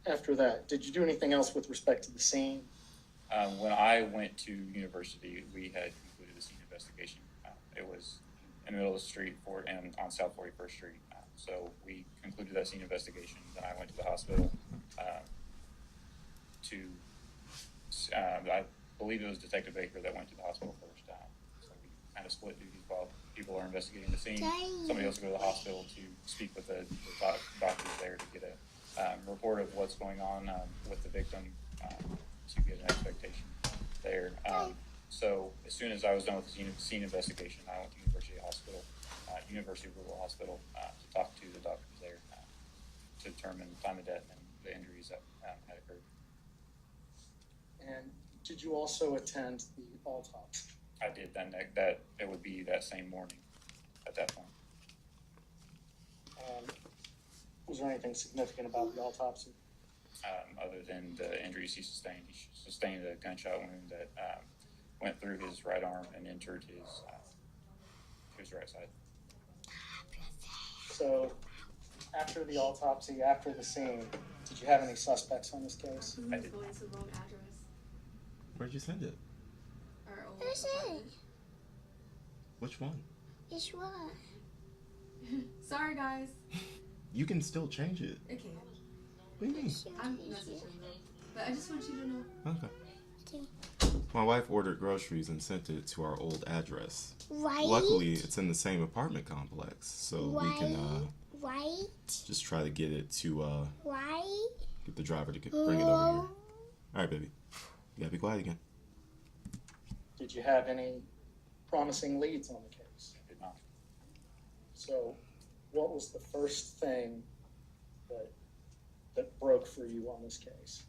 after that? Did you do anything else with respect to the scene? When I went to university, we had concluded the scene investigation. It was in the middle of the street and on South 41st Street. So we concluded that scene investigation. Then I went to the hospital I believe it was Detective Baker that went to the hospital first. So we kind of split duties while people are investigating the scene. Somebody else would go to the hospital to speak with the doctors there to get a report of what's going on with the victim to get an expectation there. So as soon as I was done with the scene investigation, I went to University Rural Hospital to talk to the doctors there to determine the time of death and the injuries that had occurred. And did you also attend the autopsy? I did. That it would be that same morning at that point. Was there anything significant about the autopsy? Other than the injuries he sustained. He sustained a gunshot wound that went through his right arm and entered his right side. So, after the autopsy, after the scene, did you have any suspects on this case? I did. It's the wrong address. Where'd you send it? Our old Where's it? apartment. Which one? Which one? Sorry, guys. You can still change it. I can't. What do you mean? I'm messaging them. But I just want you to know. Okay. My wife ordered groceries and sent it to our old address. Right? Luckily, it's in the same apartment complex, so we can Right? just try to get it to Right? get the driver to bring it over here. All right, baby. You gotta be quiet again. Did you have any promising leads on the case? I did not. So, what was the first thing that broke for you on this case?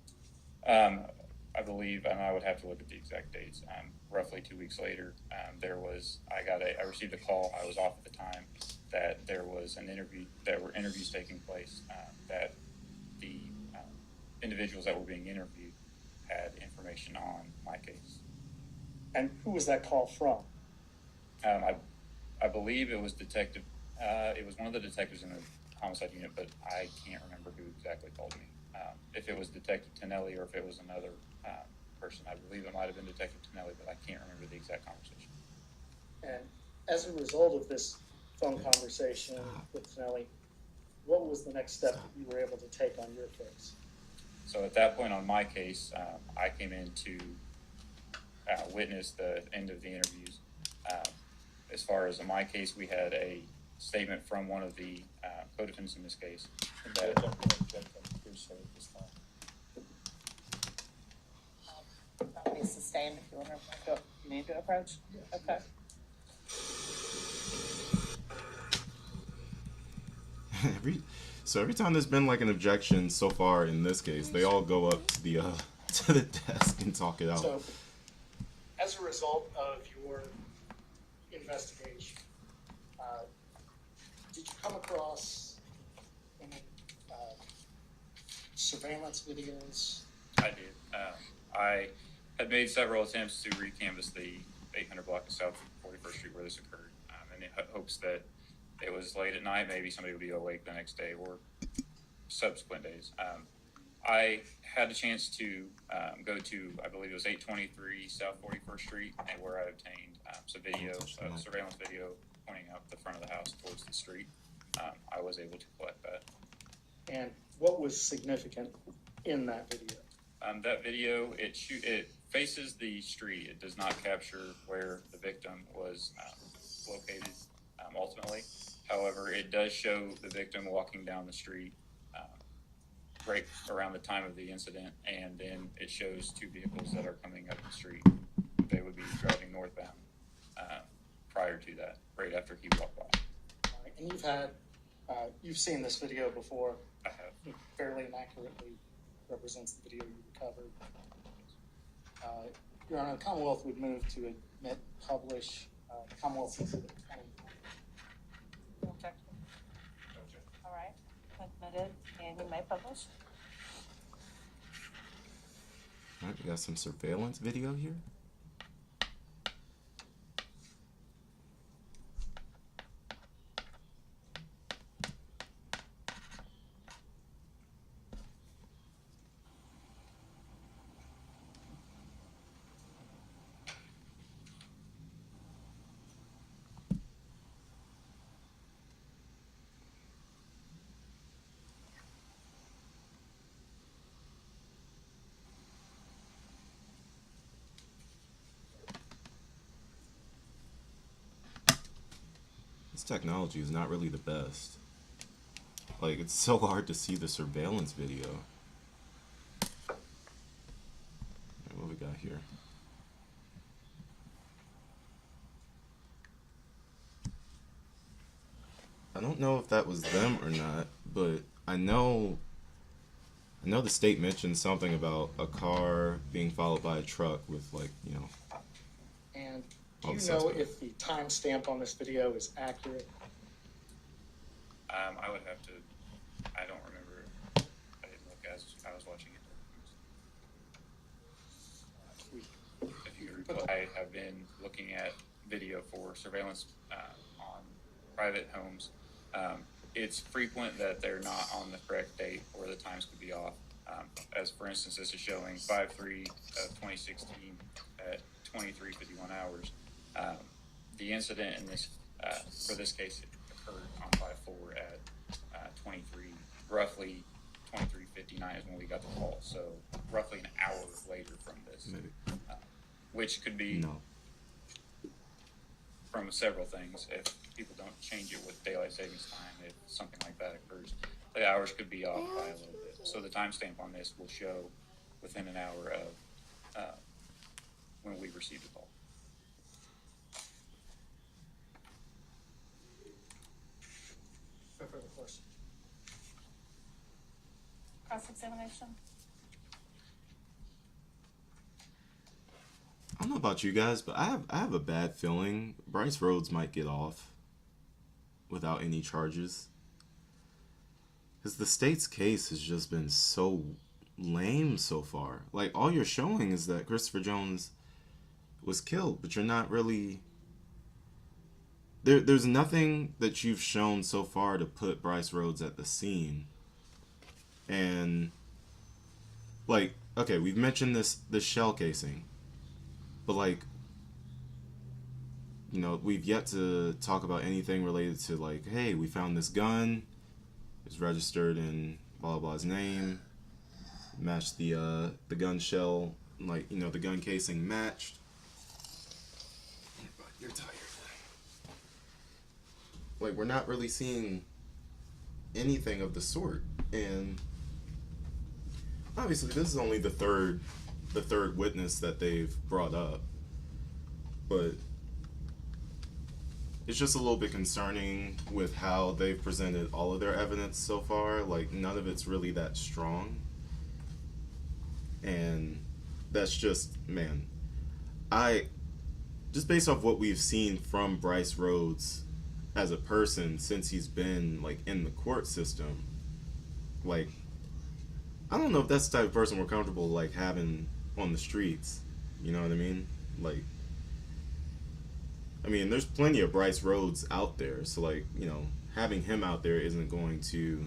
I believe, and I would have to look at the exact dates. Roughly 2 weeks later, I received a call. I was off at the time that there was an interview. There were interviews taking place. That the individuals that were being interviewed had information on my case. And who was that call from? I believe it was Detective. It was one of the detectives in the homicide unit, but I can't remember who exactly called me. If it was Detective Tonelli or if it was another person, I believe it might have been Detective Tonelli, but I can't remember the exact conversation. And as a result of this phone conversation with Tonelli, what was the next step that you were able to take on your case? So at that point on my case, I came in to witness the end of the interviews. As far as in my case, we had a statement from one of the co-defendants in this case that Be sustained if you want to need to approach. Okay. Every time there's been like an objection so far in this case, they all go up to the to the desk and talk it out. So, as a result of your investigation, did you come across any surveillance videos? I did. I had made several attempts to recanvass the 800 block of South 41st Street where this occurred, in hopes that it was late at night, maybe somebody would be awake the next day or subsequent days. I had a chance to go to, I believe it was 823 South 41st Street, where I obtained some video, surveillance video pointing out the front of the house towards the street. I was able to collect that. And what was significant in that video? That video, it faces the street. It does not capture where the victim was located ultimately. However, it does show the victim walking down the street right around the time of the incident, and then it shows two vehicles that are coming up the street. They would be driving northbound prior to that, right after he walked by. All right, and you've seen this video before. I have. It fairly inaccurately represents the video you recovered. Your Honor, the Commonwealth would move to admit, publish Commonwealth Exhibit 20. No objection. All right, admitted, and you may publish. All right, we got some surveillance video here. This technology is not really the best. Like, it's so hard to see the surveillance video. Alright, what we got here? I don't know if that was them or not, but I know the state mentioned something about a car being followed by a truck with, like, you know. And do you know if the timestamp on this video is accurate? I would have to. I don't remember. I didn't look as I was watching it. If you recall, I have been looking at video for surveillance on private homes. It's frequent that they're not on the correct date or the times could be off. As for instance, this is showing 5/3 of 2016 at 23:51 hours. The incident in this, for this case, it occurred on 5/4 at roughly 23:59 is when we got the call. So roughly an hour later from this, which could be from several things. If people don't change it with daylight savings time, if something like that occurs, the hours could be off by a little bit. So the timestamp on this will show within an hour of when we received the call. No further questions. Cross-examination. I don't know about you guys, but I have a bad feeling Brice Rhodes might get off without any charges. Because the state's case has just been so lame so far. Like, all you're showing is that Christopher Jones was killed, but you're not really... There's nothing that you've shown so far to put Brice Rhodes at the scene. And, like, okay, we've mentioned this shell casing. But, like, you know, we've yet to talk about anything related to, like, hey, we found this gun. It's registered in blah blah's name. Matched the gun shell, like, you know, the gun casing matched. But you're tired. Like, we're not really seeing anything of the sort. And obviously, this is only the third witness that they've brought up, but it's just a little bit concerning with how they've presented all of their evidence so far. Like, none of it's really that strong, and that's just, man, just based off what we've seen from Brice Rhodes as a person since he's been, like, in the court system, like, I don't know if that's the type of person we're comfortable, like, having on the streets. You know what I mean? Like, I mean, there's plenty of Brice Rhodes out there, so, like, you know, having him out there isn't going to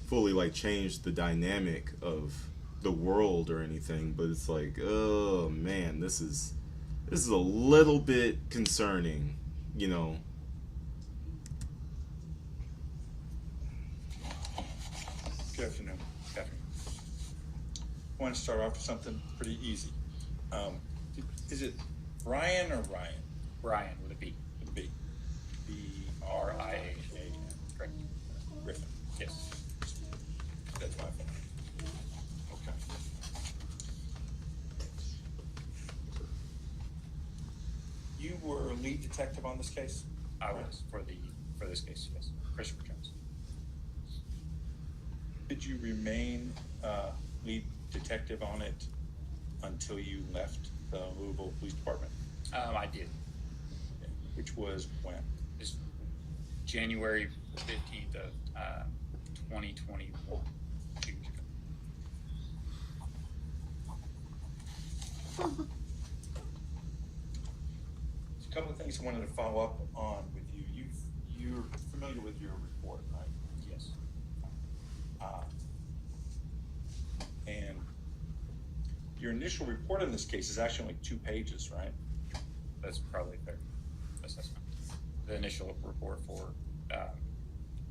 fully, like, change the dynamic of the world or anything, but it's like, oh man, this is a little bit concerning, you know. Good afternoon. I want to start off with something pretty easy. Is it Brian or Ryan? Ryan with a B. With a B. R-I-A-N. Correct. Griffin. Yes. That's my fault. Okay. You were lead detective on this case? I was for this case, yes. Christopher Jones. Did you remain lead detective on it until you left the Louisville Police Department? I did. Which was when? It's January 15th of 2021. 2 years ago. There's a couple of things I wanted to follow up on with you. You're familiar with your report, right? Yes. And your initial report in this case is actually only 2 pages, right? That's probably fair assessment. The initial report for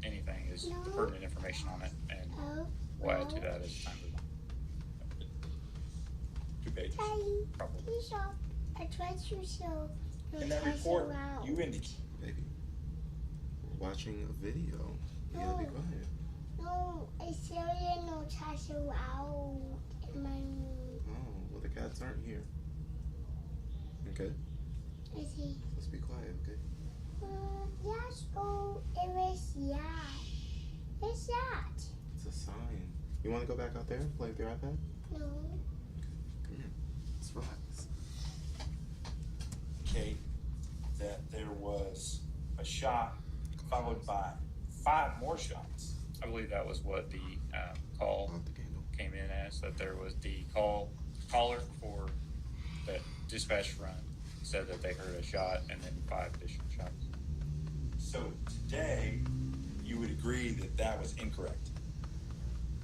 anything is the pertinent information on it, and we'll add to that as time goes on. 2 pages. Probably. I tried to show. In that report, you indicate. Baby, we're watching a video. You gotta be quiet. No, I still no tattoo out in my room. Oh, well, the cats aren't here. Okay? I see. Let's be quiet, okay? Yes, oh, it was that. What's that? It's a sign. You want to go back out there and play with your iPad? No. Come here. Let's relax. Indicate that there was a shot followed by 5 more shots. I believe that was what the call came in as, that there was the caller for that dispatch run said that they heard a shot and then 5 additional shots. So today, you would agree that that was incorrect?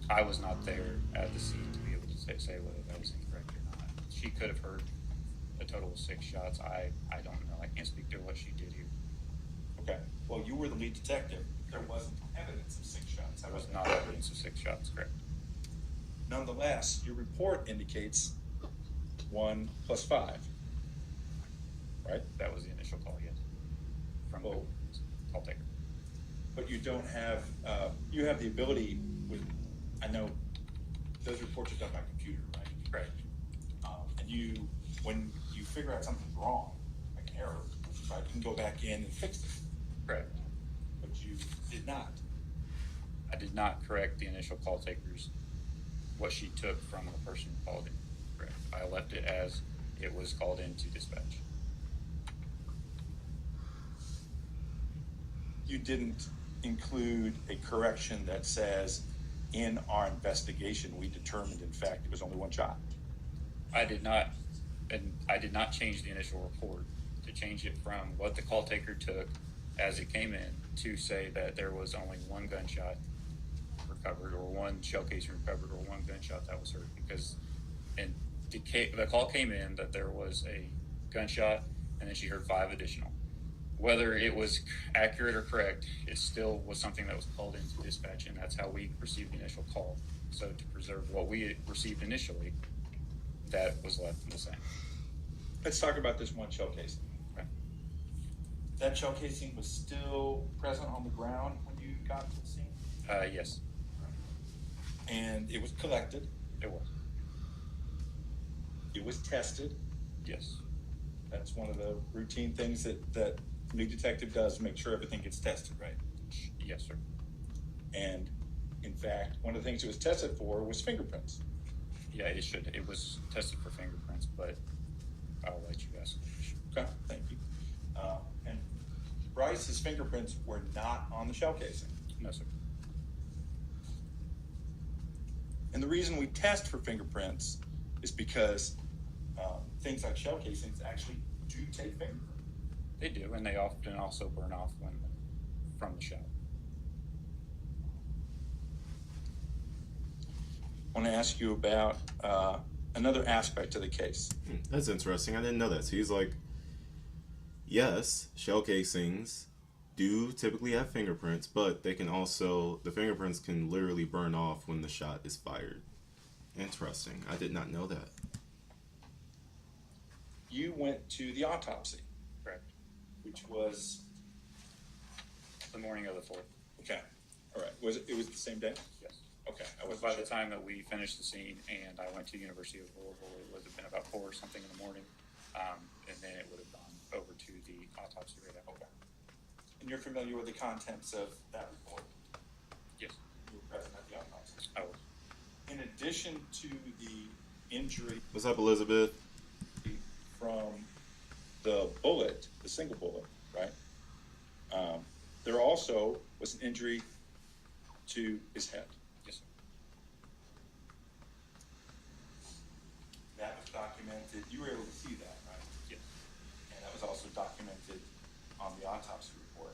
I was not there at the scene to be able to say whether that was incorrect or not. She could have heard a total of 6 shots. I don't know. I can't speak to what she did here. Okay. Well, you were the lead detective. There wasn't evidence of 6 shots. There was not evidence of 6 shots, correct? Nonetheless, your report indicates 1 plus 5. Right? That was the initial call, yes. From the call taker. But you don't have, you have the ability with, I know those reports are done by computer, right? Correct. And when you figure out something's wrong, like an error, right, you can go back in and fix it. Correct. But you did not. I did not correct the initial call takers, what she took from the person who called in. Correct. I left it as it was called into dispatch. You didn't include a correction that says, in our investigation, we determined, in fact, it was only 1 shot. I did not, and I did not change the initial report to change it from what the call taker took as it came in to say that there was only 1 gunshot recovered or 1 shell casing recovered or 1 gunshot that was heard, because the call came in that there was a gunshot and then she heard 5 additional. Whether it was accurate or correct, it still was something that was called into dispatch, and that's how we received the initial call. So to preserve what we received initially, that was left the same. Let's talk about this 1 shell casing. Okay. That shell casing was still present on the ground when you got to the scene? Yes. And it was collected? It was. It was tested? Yes. That's one of the routine things that lead detective does to make sure everything gets tested, right? Yes, sir. And in fact, one of the things it was tested for was fingerprints. Yeah, it was tested for fingerprints, but I'll let you ask. Okay, thank you. And Brice's fingerprints were not on the shell casing? No, sir. And the reason we test for fingerprints is because things like shell casings actually do take fingerprints. They do, and they often also burn off from the shell. I want to ask you about another aspect of the case. That's interesting. I didn't know that. So he's like, yes, shell casings do typically have fingerprints, but they can also, the fingerprints can literally burn off when the shot is fired. Interesting. I did not know that. you went to the autopsy, Correct. which was The morning of the 4th. okay. All right. Was it the same day? Yes. Okay. I It was wasn't by sure. the time that we finished the scene and I went to University of Louisville, it would have been about 4 or something in the morning. And then it would have gone over to the autopsy right after. Okay. And you're familiar with the contents of that report? Yes. You were present at the autopsy. I was. In addition to the injury What's up, Elizabeth? from the bullet, the single bullet, right? There also was an injury to his head. Yes, sir. That was documented. You were able to see that, right? Yes. And that was also documented on the autopsy report.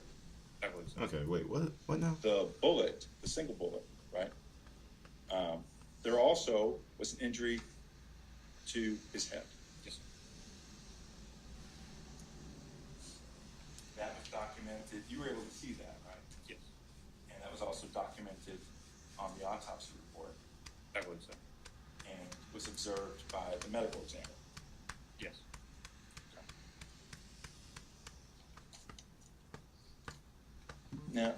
I believe so. Okay, wait, what now? The bullet, the single bullet, right? There also was an injury to his head. Yes, sir. That was documented. You were able to see that, right? Yes. And that was also documented on the autopsy report I believe so. and was observed by the medical examiner. Yes. Now,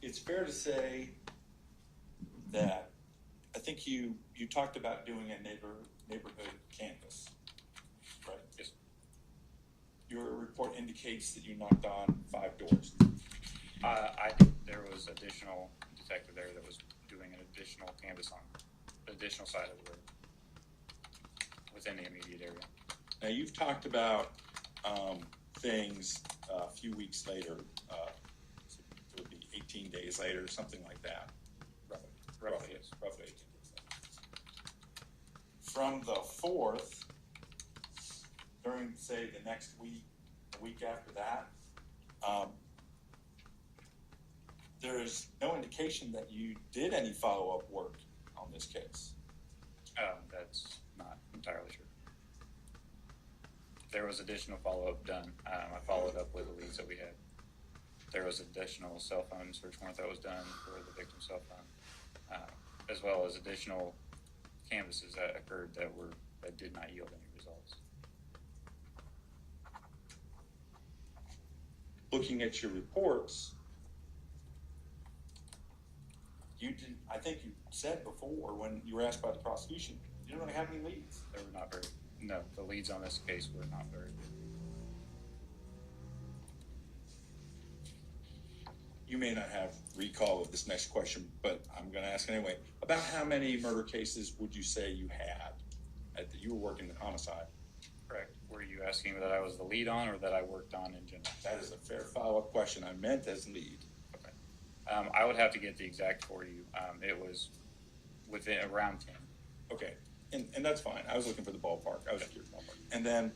it's fair to say that I think you talked about doing a neighborhood canvass, right? Yes. Your report indicates that you knocked on 5 doors. There was additional detective there that was doing an additional canvas on the additional side of the road within the immediate area. Now, you've talked about things a few weeks later, it would be 18 days later, something like that. Roughly, yes. Roughly 18 days later. From the 4th, during, say, the next week, the week after that, there is no indication that you did any follow-up work on this case. That's not entirely true. There was additional follow-up done. I followed up with the leads that we had. There was additional cell phone search warrant that was done for the victim's cell phone, as well as additional canvases that occurred that did not yield any results. Looking at your reports, you didn't, I think you said before when you were asked by the prosecution, you didn't really have any leads. They were not very, no, the leads on this case were not very good. You may not have recall of this next question, but I'm going to ask anyway. About how many murder cases would you say you had you were working the homicide? Correct. Were you asking that I was the lead on or that I worked on in general? That is a fair follow-up question. I meant as lead. Okay. I would have to get the exact for you. It was within around 10. Okay. And that's fine. I was looking for the ballpark. I was curious. And then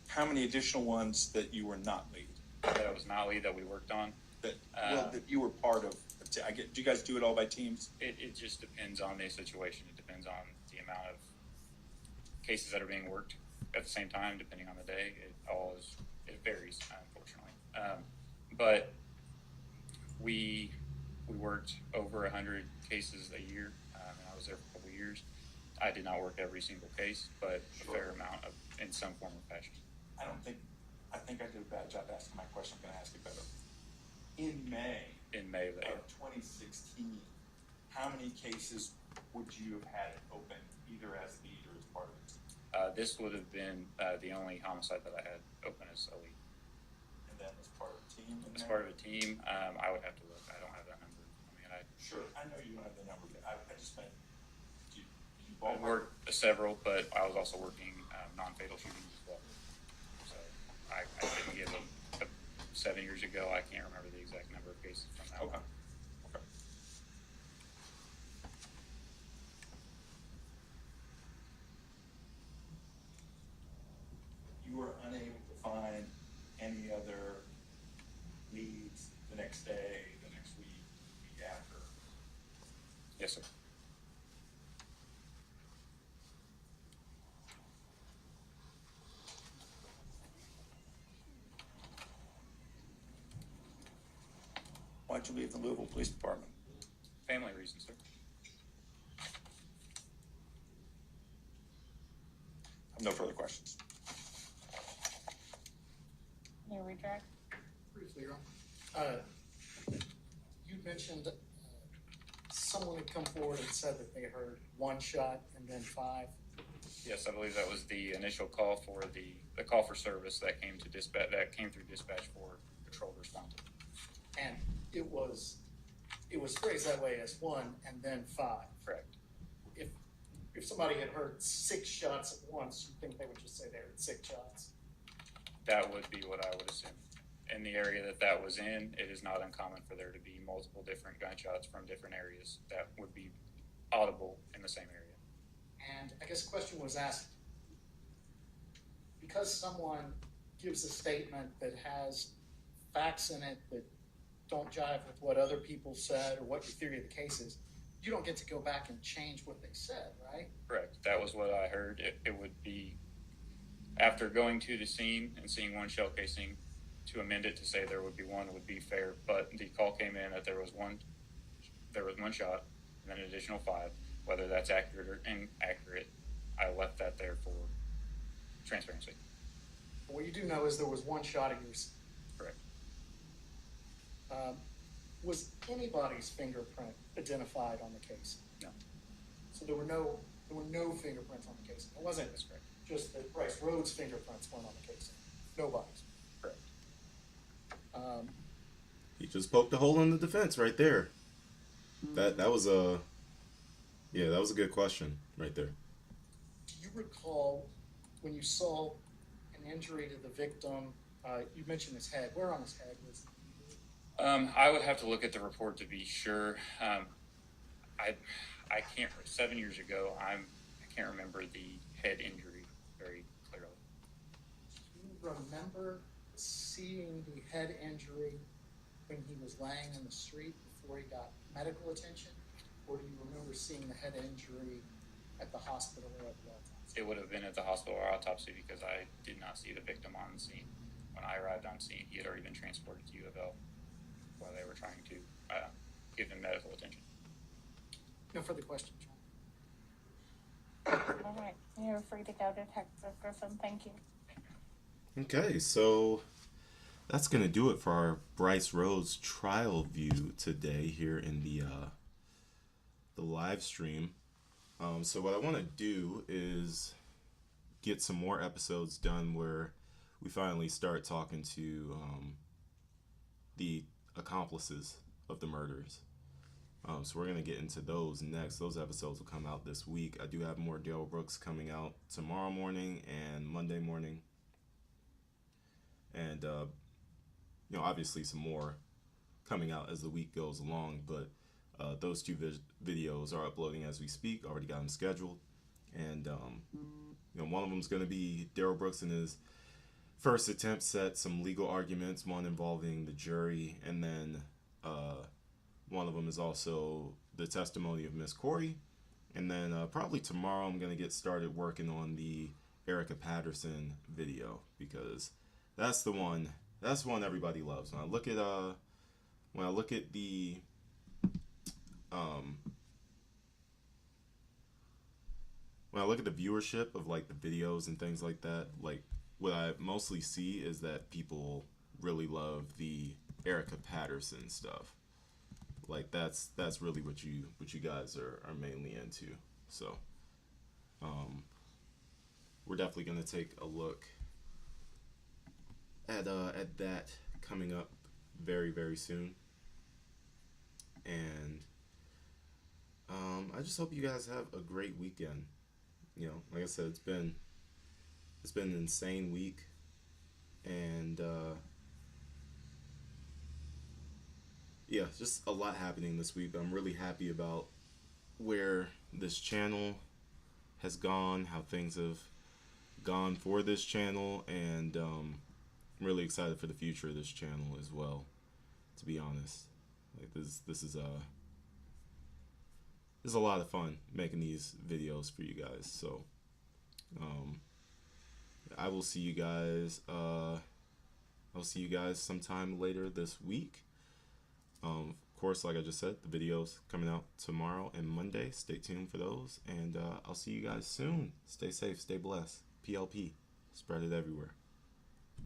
how many additional ones that you were not lead? That was not lead that we worked on. That you were part of. Do you guys do it all by teams? It just depends on the situation. It depends on the amount of cases that are being worked at the same time, depending on the day. It varies, unfortunately. But we worked over 100 cases a year, and I was there for a couple of years. I did not work every single case, but a fair amount in some form or fashion. I think I did a bad job asking my question. I'm going to ask it better. In May of 2016, how many cases would you have had open, either as lead or as part of it? This would have been the only homicide that I had open as a lead. And then as part of a team? As part of a team, I would have to look. I don't have that number. Sure, I know you don't have the number, but I just meant, I worked several, but I was also working non-fatal shootings as well. So I couldn't give 7 years ago. I can't remember the exact number of cases from that one. Okay. You were unable to find any other leads the next day, the next week, the week after? Yes, sir. Why'd you leave the Louisville Police Department? Family reasons, sir. I have no further questions. Jack? Briefly, Your Honor. You mentioned someone had come forward and said that they heard 1 shot and then 5. Yes, I believe that was the initial call for the call for service that came to dispatch, that came through dispatch for patrol to respond to. And it was phrased that way as 1 and then 5. Correct. If somebody had heard 6 shots at once, you think they would just say they heard 6 shots? That would be what I would assume. In the area that was in, it is not uncommon for there to be multiple different gunshots from different areas that would be audible in the same area. And I guess the question was asked, because someone gives a statement that has facts in it that don't jive with what other people said or what your theory of the case is, you don't get to go back and change what they said, right? Correct. That was what I heard. It would be, after going to the scene and seeing 1 shell casing, to amend it to say there would be 1 would be fair, but the call came in that there was one shot and then an additional 5. Whether that's accurate or inaccurate, I left that there for transparency. What you do know is there was 1 shot at yours. Correct. Was anybody's fingerprint identified on the case? No. So there were no fingerprints on the case. It wasn't. That's correct. Just that Brice Rhodes' fingerprints weren't on the case. Nobody's. Correct. He just poked a hole in the defense right there. That was a good question right there. Do you recall when you saw an injury to the victim? You mentioned his head. Where on his head was it? I would have to look at the report to be sure. I can't. 7 years ago, I can't remember the head injury very clearly. Do you remember seeing the head injury when he was laying in the street before he got medical attention, or do you remember seeing the head injury at the hospital or at the autopsy? It would have been at the hospital or autopsy because I did not see the victim on the scene. When I arrived on scene, he had already been transported to U of L while they were trying to give him medical attention. No further questions, John. All right, you're free to go, Detective Griffin. Thank you. Okay, so that's gonna do it for our Brice Rhodes trial view today here in the live stream. So what I want to do is get some more episodes done where we finally start talking to the accomplices of the murders. So we're going to get into those next. Those episodes will come out this week. I do have more Darrell Brooks coming out tomorrow morning and Monday morning. And, obviously some more coming out as the week goes along. But those 2 videos are uploading as we speak. Already got them scheduled. And, one of them is going to be Darrell Brooks in his first attempt at some legal arguments, one involving the jury, and then one of them is also the testimony of Miss Corey. And then probably tomorrow I'm going to get started working on the Erica Patterson video, because that's the one everybody loves. When I look at the when I look at the viewership of like the videos and things like that, like what I mostly see is that people really love the Erica Patterson stuff. Like that's really what you guys are mainly into. So we're definitely gonna take a look at that coming up very, very soon. And I just hope you guys have a great weekend. Like I said, it's been an insane week, and yeah, just a lot happening this week. But I'm really happy about where this channel has gone, how things have gone for this channel, and I'm really excited for the future of this channel as well, to be honest. Like this is a lot of fun making these videos for you guys. So I will see you guys sometime later this week. Of course, like I just said, the videos coming out tomorrow and Monday. Stay tuned for those, and I'll see you guys soon. Stay safe, stay blessed. PLP, spread it everywhere.